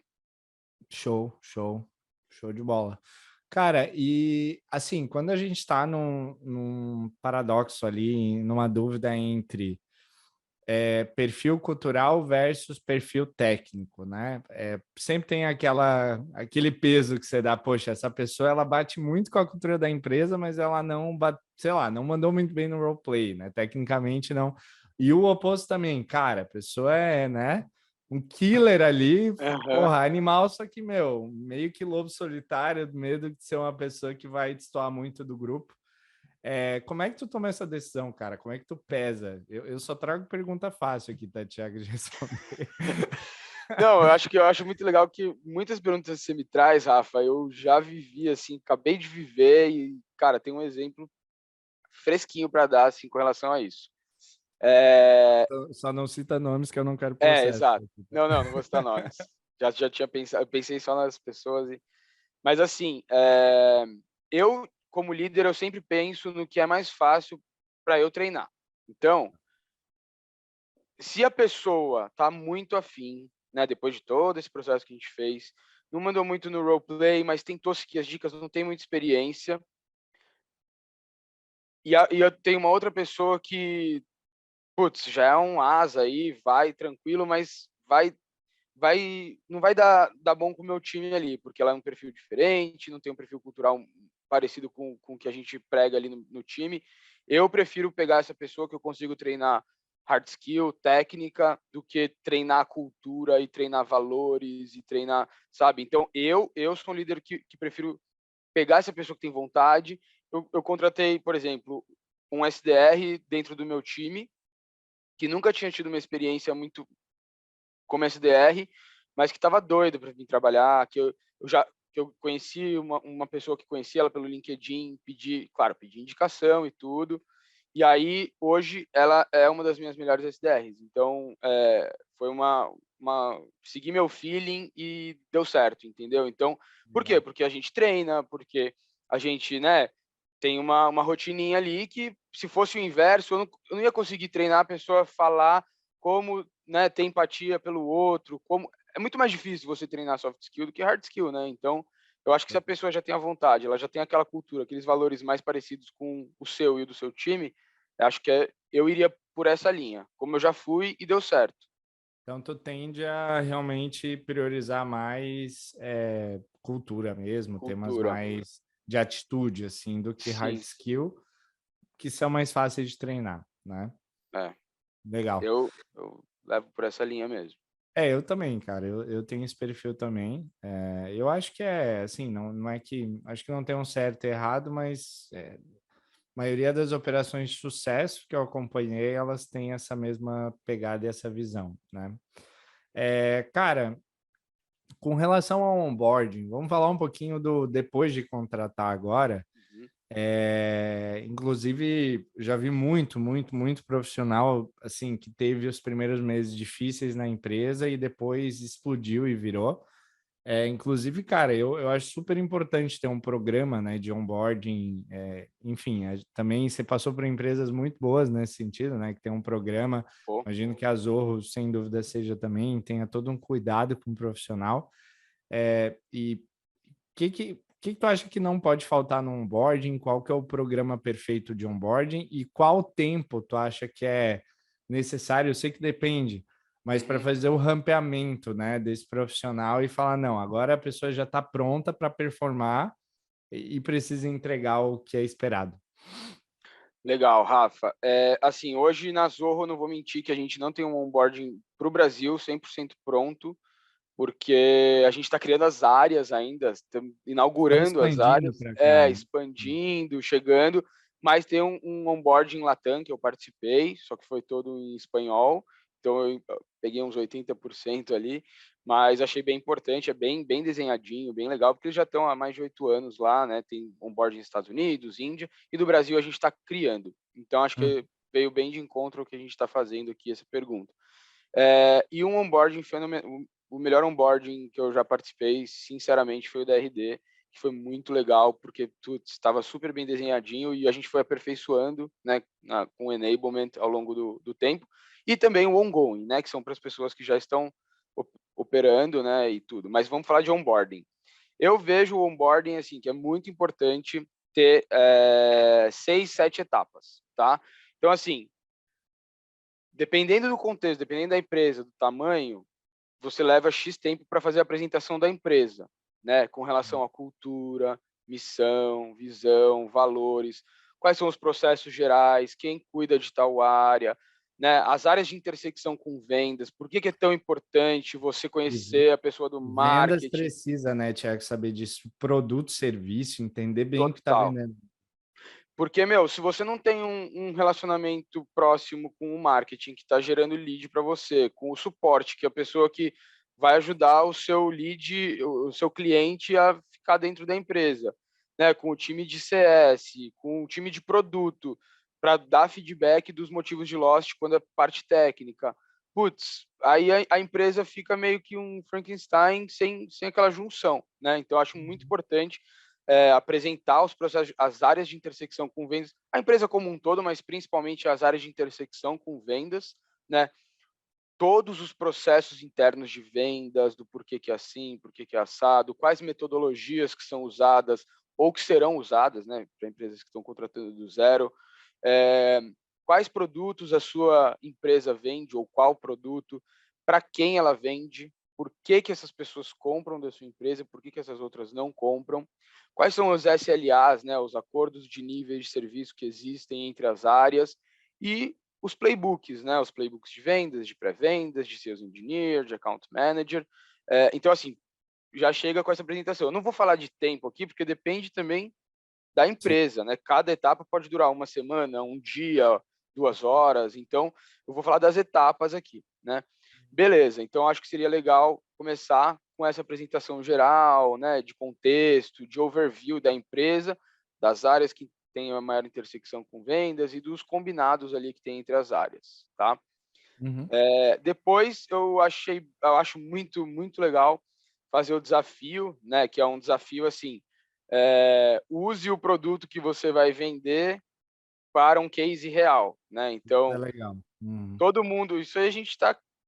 Show, show, show de bola. Cara, e assim, quando a gente está num paradoxo ali, numa dúvida entre perfil cultural versus perfil técnico, né? Sempre tem aquele peso que você dá, poxa, essa pessoa ela bate muito com a cultura da empresa, mas ela não bate, sei lá, não mandou muito bem no roleplay, né? Tecnicamente não. E o oposto também, cara, a pessoa né, um killer ali, porra, animal, só que, meu, meio que lobo solitário, medo de ser uma pessoa que vai destoar muito do grupo. Como é que tu toma essa decisão, cara? Como é que tu pesa? Eu só trago pergunta fácil aqui, tá, Thiago, de responder. Não, eu acho muito legal que muitas perguntas que você me traz, Rafa, eu já vivi, assim, acabei de viver e, cara, tem um exemplo fresquinho para dar, assim, com relação a isso. Só não cita nomes que eu não quero processo. Exato. Não vou citar nomes. Já tinha pensado, eu pensei só nas pessoas. Mas, assim, eu, como líder, eu sempre penso no que é mais fácil para eu treinar. Então, se a pessoa tá muito afim, né, depois de todo esse processo que a gente fez, não mandou muito no roleplay, mas tentou seguir as dicas, não tem muita experiência, e eu tenho uma outra pessoa que, putz, já é um asa aí, vai tranquilo, mas não vai dar bom com o meu time ali, porque ela é um perfil diferente, não tem um perfil cultural parecido com o que a gente prega ali no time. Eu prefiro pegar essa pessoa que eu consigo treinar hard skill, técnica, do que treinar cultura e treinar valores e treinar, sabe? Então, eu sou um líder que prefiro pegar essa pessoa que tem vontade. Eu contratei, por exemplo, um SDR dentro do meu time, que nunca tinha tido uma experiência muito como SDR, mas que estava doido para vir trabalhar, que eu conheci uma pessoa que conhecia ela pelo LinkedIn, pedi indicação e tudo. E aí, hoje, ela é uma das minhas melhores SDRs. Então, foi segui meu feeling e deu certo, entendeu? Então, por quê? Porque a gente treina, porque a gente, né, tem uma rotininha ali que, se fosse o inverso, eu não ia conseguir treinar a pessoa a falar como, né, ter empatia pelo outro, como é muito mais difícil você treinar soft skill do que hard skill, né? Então, eu acho que se a pessoa já tem a vontade, ela já tem aquela cultura, aqueles valores mais parecidos com o seu e o do seu time, acho que eu iria por essa linha, como eu já fui e deu certo. Então, tu tende a realmente priorizar mais cultura mesmo, temas Cultura. mais de atitude, assim, do que hard Sim. skill, que são mais fáceis de treinar, né? É. Legal. Eu levo por essa linha mesmo. Eu também, cara. Eu tenho esse perfil também. Eu acho que assim, não é que. Acho que não tem um certo e errado, mas a maioria das operações de sucesso que eu acompanhei, elas têm essa mesma pegada e essa visão, né? Cara, com relação ao onboarding, vamos falar um pouquinho do depois de contratar agora. Uhum. Inclusive, já vi muito profissional assim que teve os primeiros meses difíceis na empresa e depois explodiu e virou. Inclusive, cara, eu acho super importante ter um programa, né, de onboarding. Enfim, também você passou por empresas muito boas nesse sentido, né, que tem um programa. Pô. Imagino que a Zorro, sem dúvida, seja também, tenha todo um cuidado com o profissional. E que tu acha que não pode faltar no onboarding? Qual que é o programa perfeito de onboarding? E qual tempo tu acha que é necessário? Eu sei que depende, mas para fazer o rampeamento, né, desse profissional e falar, não, agora a pessoa já está pronta para performar e precisa entregar o que é esperado. Legal, Rafa. Assim, hoje na Zorro, não vou mentir que a gente não tem um onboarding para o Brasil 100% pronto, porque a gente está criando as áreas ainda, estamos Estão inaugurando as expandindo áreas, para cá, né? expandindo, chegando, mas tem um onboarding Latam que eu participei, só que foi todo em espanhol, então eu peguei uns 80% ali, mas achei bem importante, é bem desenhadinho, bem legal, porque eles já estão há mais de 8 anos lá, né? Tem onboarding nos Estados Unidos, Índia, e do Brasil a gente está criando. Então acho que veio bem de encontro ao que a gente está fazendo aqui, essa pergunta. E um onboarding fenomenal, o melhor onboarding que eu já participei, sinceramente, foi o da RD, que foi muito legal, porque estava super bem desenhadinho e a gente foi aperfeiçoando, né, com o enablement ao longo do tempo, e também o ongoing, né, que são para as pessoas que já estão operando, né, e tudo. Mas vamos falar de onboarding. Eu vejo o onboarding assim, que é muito importante ter 6, 7 etapas, tá? Então, assim, dependendo do contexto, dependendo da empresa, do tamanho, você leva X tempo para fazer a apresentação da empresa, né? Com relação à cultura, missão, visão, valores, quais são os processos gerais, quem cuida de tal área, né? As áreas de intersecção com vendas, por que é tão importante você E conhecer a pessoa do vendas marketing? precisa, né, Tiago, saber disso, produto, serviço, entender bem o que está Total. vendendo. Porque, meu, se você não tem um relacionamento próximo com o marketing que está gerando lead para você, com o suporte, que é a pessoa que vai ajudar o seu lead, o seu cliente a ficar dentro da empresa, né? Com o time de CS, com o time de produto, para dar feedback dos motivos de loss quando é parte técnica. Putz, aí a empresa fica meio que um Frankenstein sem aquela junção, né? Então, acho muito importante apresentar os processos, as áreas de intersecção com vendas, a empresa como um todo, mas principalmente as áreas de intersecção com vendas, né? Todos os processos internos de vendas, do porquê que é assim, porquê que é assado, quais metodologias que são usadas ou que serão usadas, né, para empresas que estão contratando do zero, é, quais produtos a sua empresa vende ou qual produto, para quem ela vende, por que essas pessoas compram da sua empresa, por que essas outras não compram, quais são os SLAs, né, os acordos de níveis de serviço que existem entre as áreas e os playbooks, né, os playbooks de vendas, de pré-vendas, de sales engineer, de account manager. Então, assim, já chega com essa apresentação. Eu não vou falar de tempo aqui, porque depende também da Sim. empresa, né? Cada etapa pode durar uma semana, um dia, 2 horas. Então, eu vou falar das etapas aqui, né? Beleza, então acho que seria legal começar com essa apresentação geral, né, de contexto, de overview da empresa, das áreas que têm a maior intersecção com vendas e dos combinados ali que tem entre as áreas, tá? Uhum. Depois eu acho muito legal fazer o desafio, né, que é um desafio assim, use o produto que você vai vender para um case real, né? É Então, legal. Uhum. todo mundo, isso aí a gente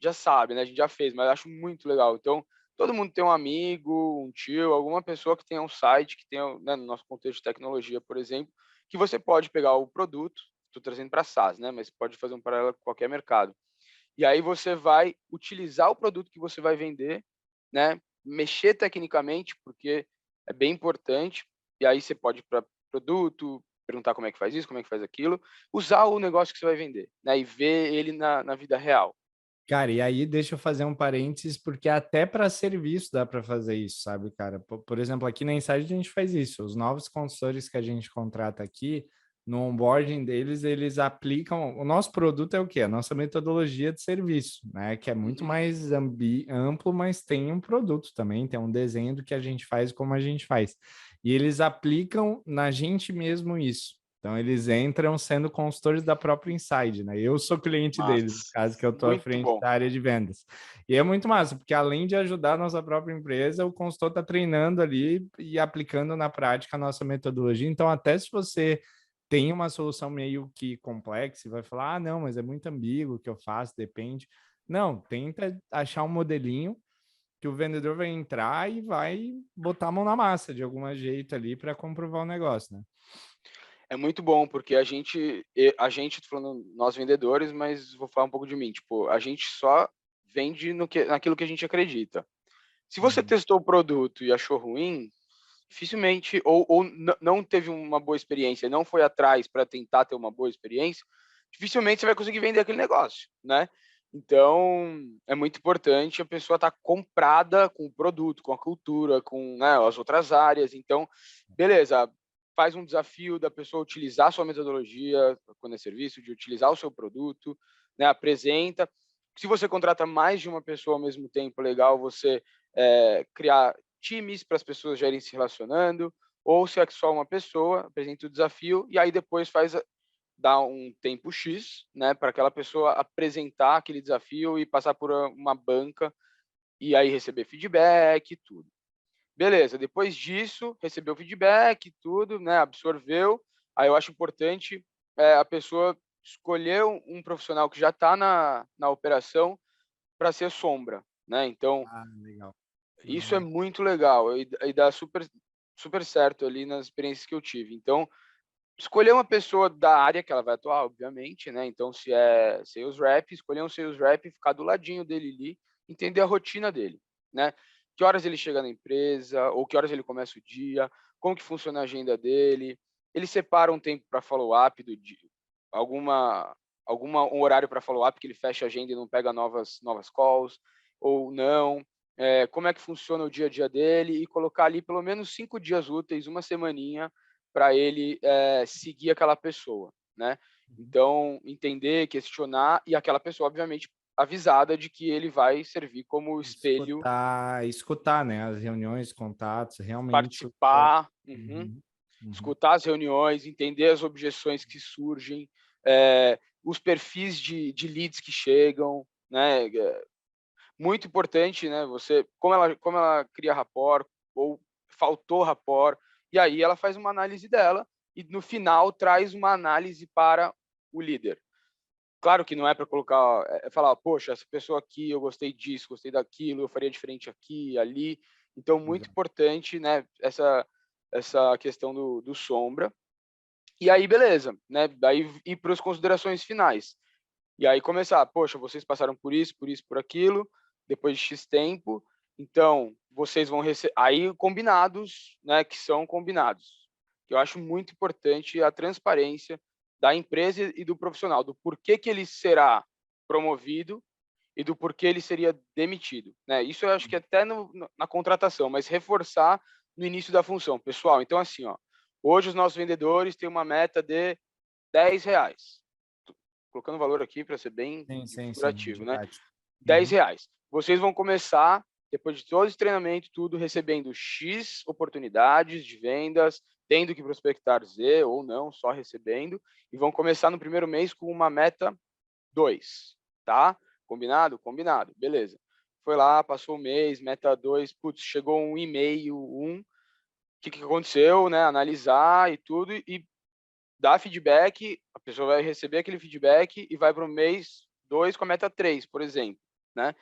já sabe, né? A gente já fez, mas eu acho muito legal. Então, todo mundo tem um amigo, um tio, alguma pessoa que tenha um site, que tenha, né, no nosso contexto de tecnologia, por exemplo, que você pode pegar o produto, estou trazendo para SaaS, né? Mas pode fazer um paralelo com qualquer mercado. E aí você vai utilizar o produto que você vai vender, né? Mexer tecnicamente, porque é bem importante. E aí você pode ir para produto, perguntar como é que faz isso, como é que faz aquilo, usar o negócio que você vai vender, né? E ver ele na vida real. Cara, e aí deixa eu fazer um parênteses, porque até para serviço dá para fazer isso, sabe, cara? Por exemplo, aqui na Insight a gente faz isso. Os novos consultores que a gente contrata aqui, no onboarding deles, eles aplicam. O nosso produto é o quê? A nossa metodologia de serviço, né? Que é muito Uhum. mais amplo, mas tem um produto também, tem um desenho do que a gente faz, como a gente faz. E eles aplicam na gente mesmo isso. Então, eles entram sendo consultores da própria Inside, né? Eu sou cliente deles, no Mas caso que eu estou à muito frente bom. da área de vendas. E é muito massa, porque além de ajudar a nossa própria empresa, o consultor está treinando ali e aplicando na prática a nossa metodologia. Então, até se você tem uma solução meio que complexa e vai falar, ah, não, mas é muito ambíguo o que eu faço, depende. Não, tenta achar um modelinho que o vendedor vai entrar e vai botar a mão na massa de algum jeito ali para comprovar o negócio, né? É muito bom, porque tô falando nós vendedores, mas vou falar um pouco de mim. Tipo, a gente só vende naquilo que a gente acredita. Se você Uhum. testou o produto e achou ruim, dificilmente, ou não teve uma boa experiência, não foi atrás para tentar ter uma boa experiência, dificilmente você vai conseguir vender aquele negócio, né? Então, é muito importante a pessoa estar comprada com o produto, com a cultura, com, né, as outras áreas. Então, beleza, faz um desafio da pessoa utilizar a sua metodologia, quando é serviço, de utilizar o seu produto, né, apresenta. Se você contrata mais de uma pessoa ao mesmo tempo, legal você criar times para as pessoas já irem se relacionando, ou se é só uma pessoa, apresenta o desafio e aí depois dá um tempo X, né, para aquela pessoa apresentar aquele desafio e passar por uma banca e aí receber feedback e tudo. Beleza, depois disso, recebeu feedback, tudo, né, absorveu. Aí eu acho importante a pessoa escolher um profissional que já está na operação para ser sombra, né? Então, Ah, legal. isso é Uhum. muito legal e dá super certo ali nas experiências que eu tive. Então, escolher uma pessoa da área que ela vai atuar, obviamente, né? Então, se é sales rep, escolher um sales rep, ficar do ladinho dele ali, entender a rotina dele, né? Que horas ele chega na empresa, ou que horas ele começa o dia, como que funciona a agenda dele. Ele separa um tempo para follow-up do dia, alguma um horário para follow-up que ele fecha a agenda e não pega novas calls, ou não. Como é que funciona o dia a dia dele e colocar ali pelo menos 5 dias úteis, uma semaninha, para ele seguir aquela pessoa, né? Então, entender, questionar, e aquela pessoa, obviamente, avisada de que ele vai servir como espelho. Escutar, né? As reuniões, contatos, realmente. Participar, Uhum, uhum. escutar as reuniões, entender as objeções que surgem, os perfis de leads que chegam, né? Muito importante, né? Você, como ela cria rapport, ou faltou rapport, e aí ela faz uma análise dela e no final traz uma análise para o líder. Claro que não é para colocar, falar, poxa, essa pessoa aqui, eu gostei disso, gostei daquilo, eu faria diferente aqui, ali. Então, muito Exato. importante, né? Essa questão do sombra. E aí, beleza, né? Daí ir para as considerações finais. E aí começar, poxa, vocês passaram por isso, por aquilo, depois de X tempo, então vocês vão receber. Aí combinados, né, que são combinados. Eu acho muito importante a transparência da empresa e do profissional, do porquê que ele será promovido e do porquê ele seria demitido, né? Isso eu acho que até na contratação, mas reforçar no início da função. Pessoal, então assim, ó, hoje os nossos vendedores têm uma meta de R$ 10. Colocando o valor aqui para ser bem Sim, figurativo, né? didático. R$ Uhum. 10. Vocês vão começar, depois de todo esse treinamento, tudo, recebendo X oportunidades de vendas, tendo que prospectar Z ou não, só recebendo, e vão começar no primeiro mês com uma meta 2, tá? Combinado? Combinado, beleza. Foi lá, passou o mês, meta 2, putz, chegou um e-mail, o que aconteceu, né? Analisar e tudo, e dar feedback, a pessoa vai receber aquele feedback e vai para o mês 2 com a meta 3, por exemplo, né?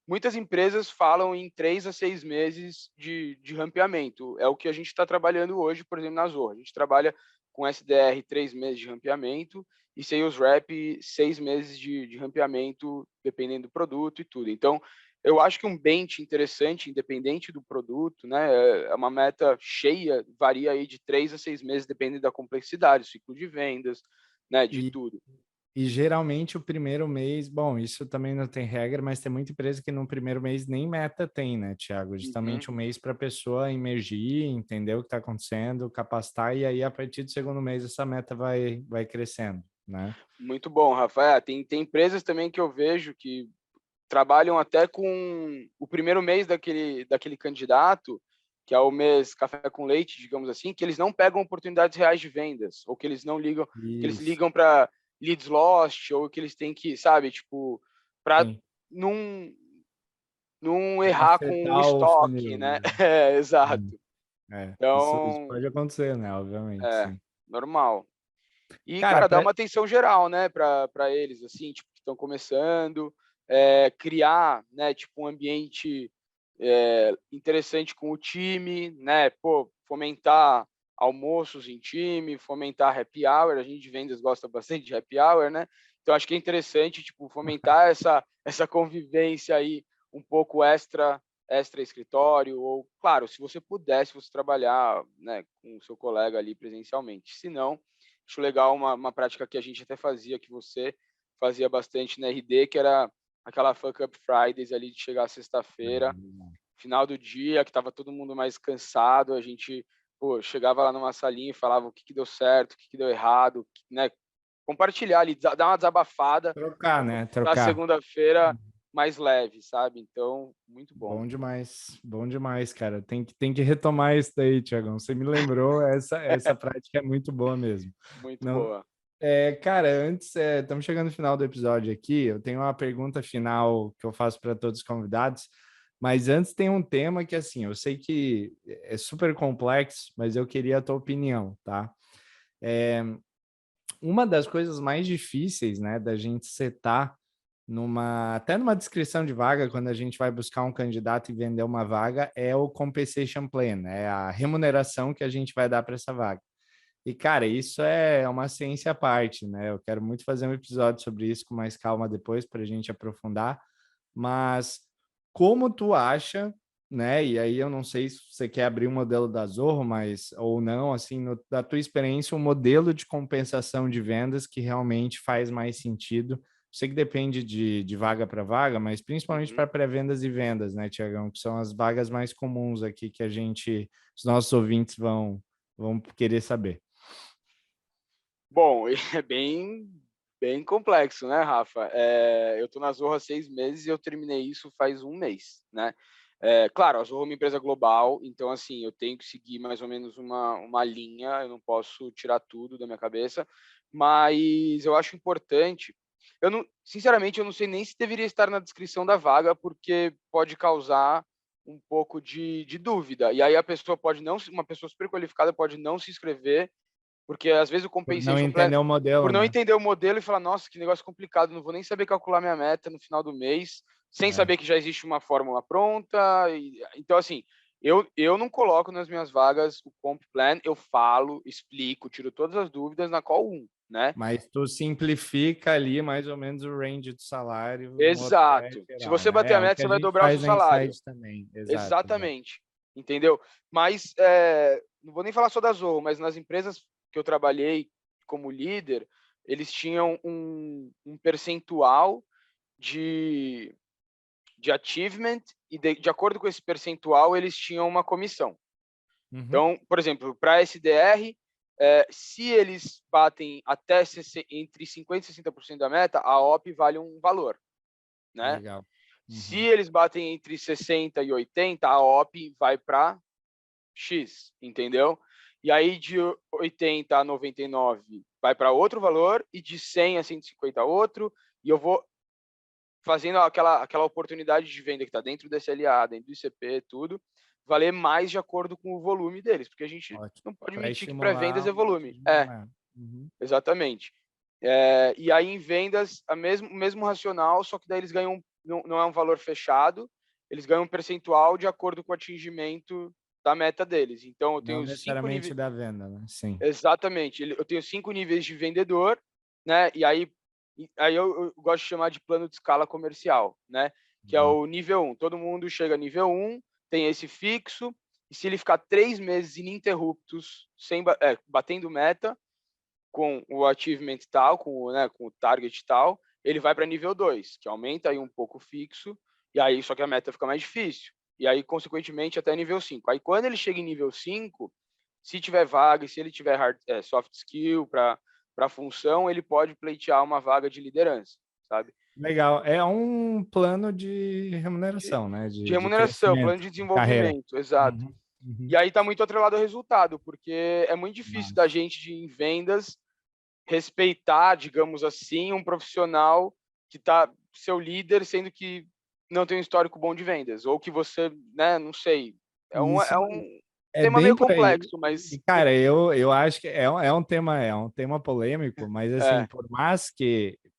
Muitas empresas falam em 3 a 6 meses de rampeamento. É o que a gente está trabalhando hoje, por exemplo, na Zorra. A gente trabalha com SDR 3 meses de rampeamento e Sales Rep 6 meses de rampeamento, dependendo do produto e tudo. Então, eu acho que um bench interessante, independente do produto, né, é uma meta cheia, varia aí de 3 a 6 meses, dependendo da complexidade, ciclo de vendas, né, de E, tudo. e geralmente o primeiro mês, bom, isso também não tem regra, mas tem muita empresa que no primeiro mês nem meta tem, né, Thiago? Uhum. Justamente um mês para a pessoa emergir, entender o que está acontecendo, capacitar, e aí a partir do segundo mês essa meta vai crescendo, né? Muito bom, Rafael. Tem empresas também que eu vejo que trabalham até com o primeiro mês daquele candidato, que é o mês café com leite, digamos assim, que eles não pegam oportunidades reais de vendas, ou que eles não ligam, que eles Isso, ligam para leads lost, ou que eles têm que, sabe, tipo, para sim. não, não errar com o Acertar o estoque, funil, né? né? Exato. Isso Então, pode acontecer, né? Obviamente, é sim. normal. E, Cara, cara, dá uma atenção geral, né, para eles, assim, tipo, que estão começando, criar, né, tipo, um ambiente interessante com o time, né, pô, fomentar almoços em time, fomentar happy hour, a gente de vendas gosta bastante de happy hour, né, então acho que é interessante, tipo, fomentar essa convivência aí um pouco extra escritório, ou, claro, se você pudesse, você trabalhar, né, com o seu colega ali presencialmente, se não, acho legal uma prática que a gente até fazia, que você fazia bastante na RD, que era aquela Fuck Up Fridays ali, de chegar sexta-feira, final do dia, que estava todo mundo mais cansado, a gente, pô, chegava lá numa salinha e falava o que deu certo, o que deu errado, né? Compartilhar ali, dar uma desabafada trocar, para né? na Trocar. segunda-feira mais leve, sabe? Então, muito bom. Bom demais, cara. Tem que retomar isso daí, Tiagão. Você me lembrou, essa prática é muito boa mesmo. Muito Não, boa. cara, antes, estamos chegando no final do episódio aqui, eu tenho uma pergunta final que eu faço para todos os convidados, mas antes tem um tema que, assim, eu sei que é super complexo, mas eu queria a tua opinião, tá? Uma das coisas mais difíceis, né, da gente setar até numa descrição de vaga, quando a gente vai buscar um candidato e vender uma vaga, é o compensation plan, né? A remuneração que a gente vai dar para essa vaga. E, cara, isso é uma ciência à parte, né? Eu quero muito fazer um episódio sobre isso com mais calma depois para a gente aprofundar. Mas como tu acha, né? E aí eu não sei se você quer abrir um modelo da Zorro, mas ou não, assim, da tua experiência, um modelo de compensação de vendas que realmente faz mais sentido. Sei que depende de vaga para vaga, mas principalmente para Uhum. pré-vendas e vendas, né, Tiagão? Que são as vagas mais comuns aqui que os nossos ouvintes vão querer saber. Bom, é bem complexo, né, Rafa? Eu estou na Zorro há 6 meses e eu terminei isso faz um mês, né? Claro, a Zorro é uma empresa global, então, assim, eu tenho que seguir mais ou menos uma linha, eu não posso tirar tudo da minha cabeça, mas eu acho importante. Sinceramente, eu não sei nem se deveria estar na descrição da vaga, porque pode causar um pouco de dúvida. E aí a pessoa pode não, uma pessoa super qualificada pode não se inscrever porque às vezes o Por não compensation plan, entender o por modelo, não né? entender o modelo e falar, nossa, que negócio complicado, não vou nem saber calcular minha meta no final do mês, sem É. saber que já existe uma fórmula pronta. Então, assim, eu não coloco nas minhas vagas o comp plan, eu falo, explico, tiro todas as dúvidas na call 1, né? Mas tu simplifica ali mais ou menos o range do salário no OTR Exato. Se geral, você né? bater É a o meta, que você a vai gente dobrar o seu faz na salário. Insight também. Exato, exato. Exatamente. Entendeu? Mas não vou nem falar só da Zorro, mas nas empresas que eu trabalhei como líder, eles tinham um percentual de, de achievement e de acordo com esse percentual eles tinham uma comissão. Uhum. Então, por exemplo, para SDR, se eles batem até entre 50% e 60% da meta, a OP vale um valor, né? Legal. Se Uhum. eles batem entre 60 e 80, a OP vai para X, entendeu? E aí de 80 a 99 vai para outro valor e de 100 a 150 outro, e eu vou fazendo aquela oportunidade de venda que está dentro do SLA, dentro do ICP, tudo, valer mais de acordo com o volume deles, porque a gente Ótimo. não pode Para mentir que pré-vendas estimular é o volume. atendimento. Uhum. Exatamente. E aí em vendas, o mesmo racional, só que daí eles ganham, não é um valor fechado, eles ganham um percentual de acordo com o atingimento da meta deles. Então eu Não tenho cinco necessariamente níveis. da venda, né? Sim. Exatamente. Eu tenho 5 níveis de vendedor, né? E aí eu gosto de chamar de plano de escala comercial, né? Que é Legal. o nível 1. Todo mundo chega a nível 1, tem esse fixo, e se ele ficar 3 meses ininterruptos, batendo meta, com o achievement tal, com o target tal, ele vai para nível 2, que aumenta aí um pouco o fixo, e aí só que a meta fica mais difícil. E aí, consequentemente, até nível 5. Aí, quando ele chega em nível 5, se tiver vaga, se ele tiver soft skill para a função, ele pode pleitear uma vaga de liderança, sabe? Legal. É um plano de De, remuneração, né? de De remuneração, plano crescimento, de de carreira. desenvolvimento, exato. Uhum. Uhum. E aí está muito atrelado ao resultado, porque é muito difícil da Massa. gente em vendas respeitar, digamos assim, um profissional que está seu líder, sendo que não tem um histórico bom de vendas, ou que você, né, não sei. Isso É um é tema bem meio por aí. complexo, mas E, cara, eu acho que é um tema polêmico, mas assim, é,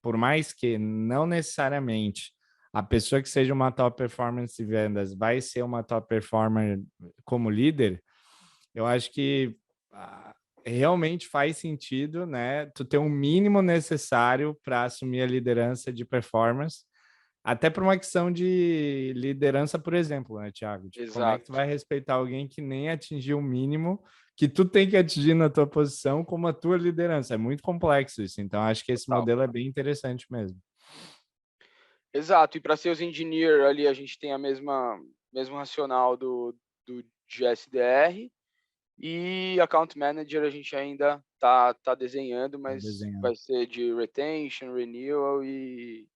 por mais que não necessariamente a pessoa que seja uma top performance de vendas vai ser uma top performer como líder, eu acho que realmente faz sentido, né? Tu ter um mínimo necessário para assumir a liderança de performance. Até por uma questão de liderança, por exemplo, né, Thiago? Tipo, como é que tu exato. vai respeitar alguém que nem atingiu o mínimo que tu tem que atingir na tua posição como a tua liderança? É muito complexo isso. Então, acho que esse Total. modelo é bem interessante mesmo. Exato. E para Sales Engineer ali a gente tem a mesmo racional do de SDR e Account Manager a gente ainda tá desenhando, Tá mas desenhando. vai ser de retention, renewal e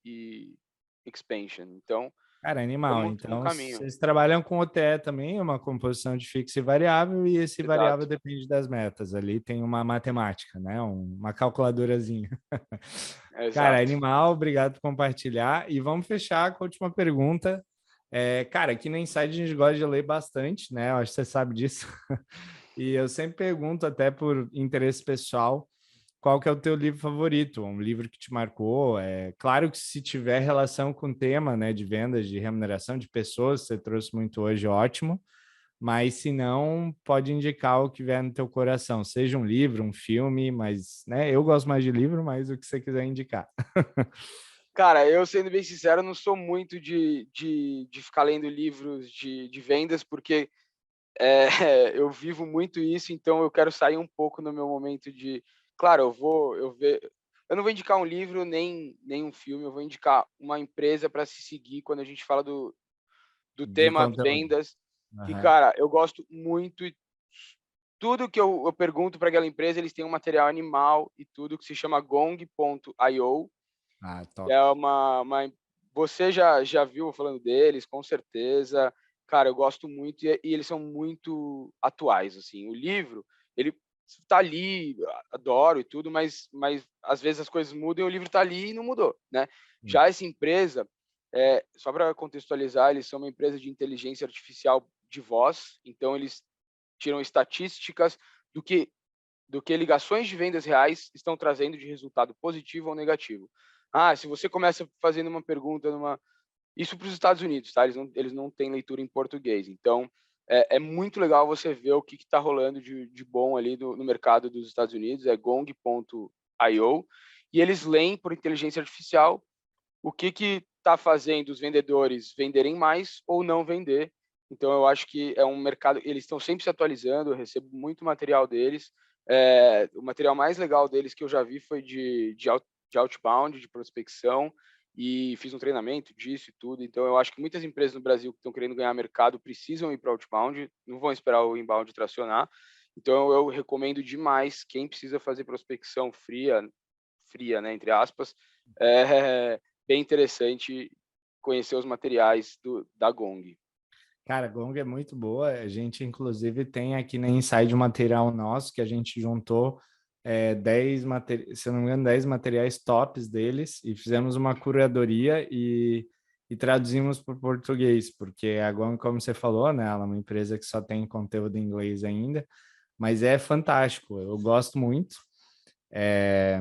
expansion. Então, Cara, animal. estamos no Então, caminho. vocês trabalham com OTE também, uma composição de fixo e variável, e esse variável Exato. depende das metas. Ali tem uma matemática, né? Uma calculadorazinha. Cara, Exato. animal, obrigado por compartilhar. E vamos fechar com a última pergunta. Cara, aqui no Insight a gente gosta de ler bastante, né? Eu acho que você sabe disso. E eu sempre pergunto, até por interesse pessoal, qual que é o teu livro favorito? Um livro que te marcou? Claro que se tiver relação com o tema, né, de vendas, de remuneração de pessoas, você trouxe muito hoje, ótimo. mas se não, pode indicar o que vier no teu coração, seja um livro, um filme, mas, né, eu gosto mais de livro, mas o que você quiser indicar. Cara, eu sendo bem sincero, não sou muito de ficar lendo livros de vendas, porque eu vivo muito isso, então eu quero sair um pouco no meu momento de. Claro, eu não vou indicar um livro nem um filme, eu vou indicar uma empresa para se seguir quando a gente fala do De tema conteúdo. vendas. Que, Aham. cara, eu gosto muito. Tudo que eu pergunto para aquela empresa, eles têm um material animal e tudo que se chama gong.io. Ah, top. É você já viu falando deles, com certeza. Cara, eu gosto muito e eles são muito atuais, assim. O livro, ele tá ali, adoro e tudo, mas às vezes as coisas mudam e o livro tá ali e não mudou, né? Sim. Já essa empresa, só para contextualizar, eles são uma empresa de inteligência artificial de voz, então eles tiram estatísticas do que ligações de vendas reais estão trazendo de resultado positivo ou negativo. Se você começa fazendo uma pergunta isso para os Estados Unidos, tá? Eles não têm leitura em português. Então, é muito legal você ver o que está rolando de bom ali no mercado dos Estados Unidos. É gong.io. E eles leem por inteligência artificial o que está fazendo os vendedores venderem mais ou não vender. Então, eu acho que é um mercado. Eles estão sempre se atualizando. Eu recebo muito material deles. O material mais legal deles que eu já vi foi de outbound, de prospecção, e fiz um treinamento disso e tudo. Então, eu acho que muitas empresas no Brasil que estão querendo ganhar mercado precisam ir para outbound, não vão esperar o inbound tracionar. Então, eu recomendo demais quem precisa fazer prospecção fria, né, entre aspas, bem interessante conhecer os materiais da Gong. Cara, a Gong é muito boa. A gente, inclusive, tem aqui na Inside um material nosso que a gente juntou 10, se eu não me engano, 10 materiais tops deles e fizemos uma curadoria e traduzimos para o português, porque a Gong, como você falou, né, ela é uma empresa que só tem conteúdo em inglês ainda, mas é fantástico. Eu gosto muito. É,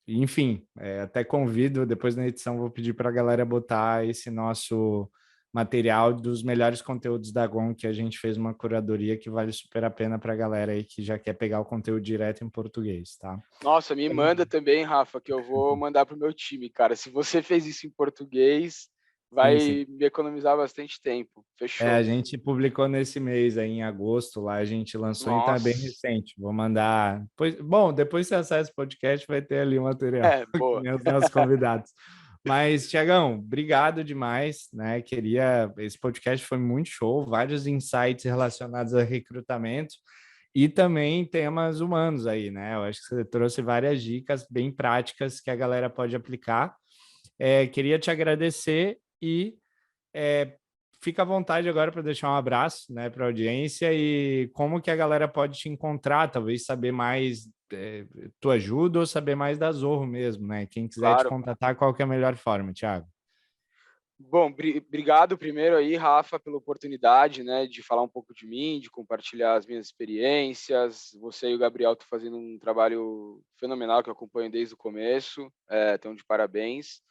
enfim, até convido, depois na edição vou pedir para a galera botar esse nosso material dos melhores conteúdos da GOM, que a gente fez uma curadoria que vale super a pena para a galera aí que já quer pegar o conteúdo direto em português, tá? Nossa, me manda também, Rafa, que eu vou mandar pro meu time, cara. Se você fez isso em português, Sim, sim. vai me economizar bastante tempo. A Fechou. gente publicou nesse mês aí, em agosto, lá a gente lançou, então é bem Nossa. recente. Vou mandar. Bom, depois você acessa esse podcast, vai ter ali o material, que Boa. nem os nossos convidados. Mas, Tiagão, obrigado demais, né? Esse podcast foi muito show, vários insights relacionados a recrutamento e também temas humanos aí, né? Eu acho que você trouxe várias dicas bem práticas que a galera pode aplicar. Queria te agradecer e é, fica à vontade agora para deixar um abraço, né, para a audiência e como que a galera pode te encontrar, talvez saber mais tua ajuda ou saber mais da Zorro mesmo, né? Quem quiser te Claro. contatar, qual que é a melhor forma, Thiago? Bom, obrigado primeiro aí, Rafa, pela oportunidade, né, de falar um pouco de mim, de compartilhar as minhas experiências. Você e o Gabriel estão fazendo um trabalho fenomenal que eu acompanho desde o começo, então de parabéns.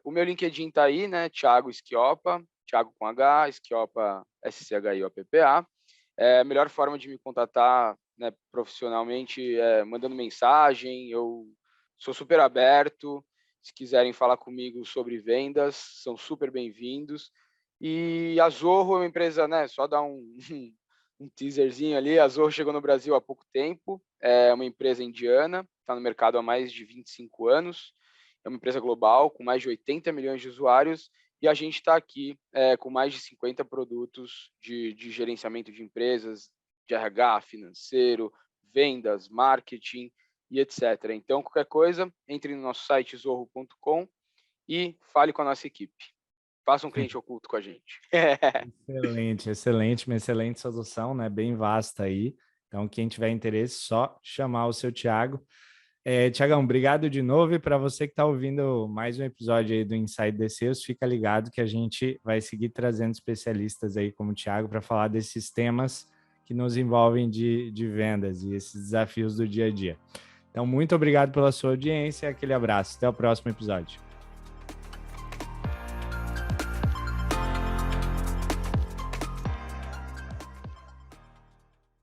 O meu LinkedIn está aí, né, Thiago Schioppa, Thiago com H, Schioppa, SCHIOPPA. A melhor forma de me contatar, né, profissionalmente é mandando mensagem. Eu sou super aberto. Se quiserem falar comigo sobre vendas, são super bem-vindos. E a Zorro é uma empresa, né? Só dar um teaserzinho ali. A Zorro chegou no Brasil há pouco tempo. É uma empresa indiana, está no mercado há mais de 25 anos. É uma empresa global com mais de 80 milhões de usuários e a gente está aqui com mais de 50 produtos de gerenciamento de empresas, de RH, financeiro, vendas, marketing e etc. Então, qualquer coisa, entre no nosso site zorro.com e fale com a nossa equipe. Faça um cliente oculto com a gente. Excelente, excelente, uma excelente solução, né? Bem vasta aí. Então, quem tiver interesse, só chamar o seu Thiago. Tiagão, obrigado de novo. E para você que está ouvindo mais um episódio aí do Inside the Sales, fica ligado que a gente vai seguir trazendo especialistas aí como o Thiago para falar desses temas que nos envolvem de vendas e esses desafios do dia a dia. Então, muito obrigado pela sua audiência. Aquele abraço. Até o próximo episódio.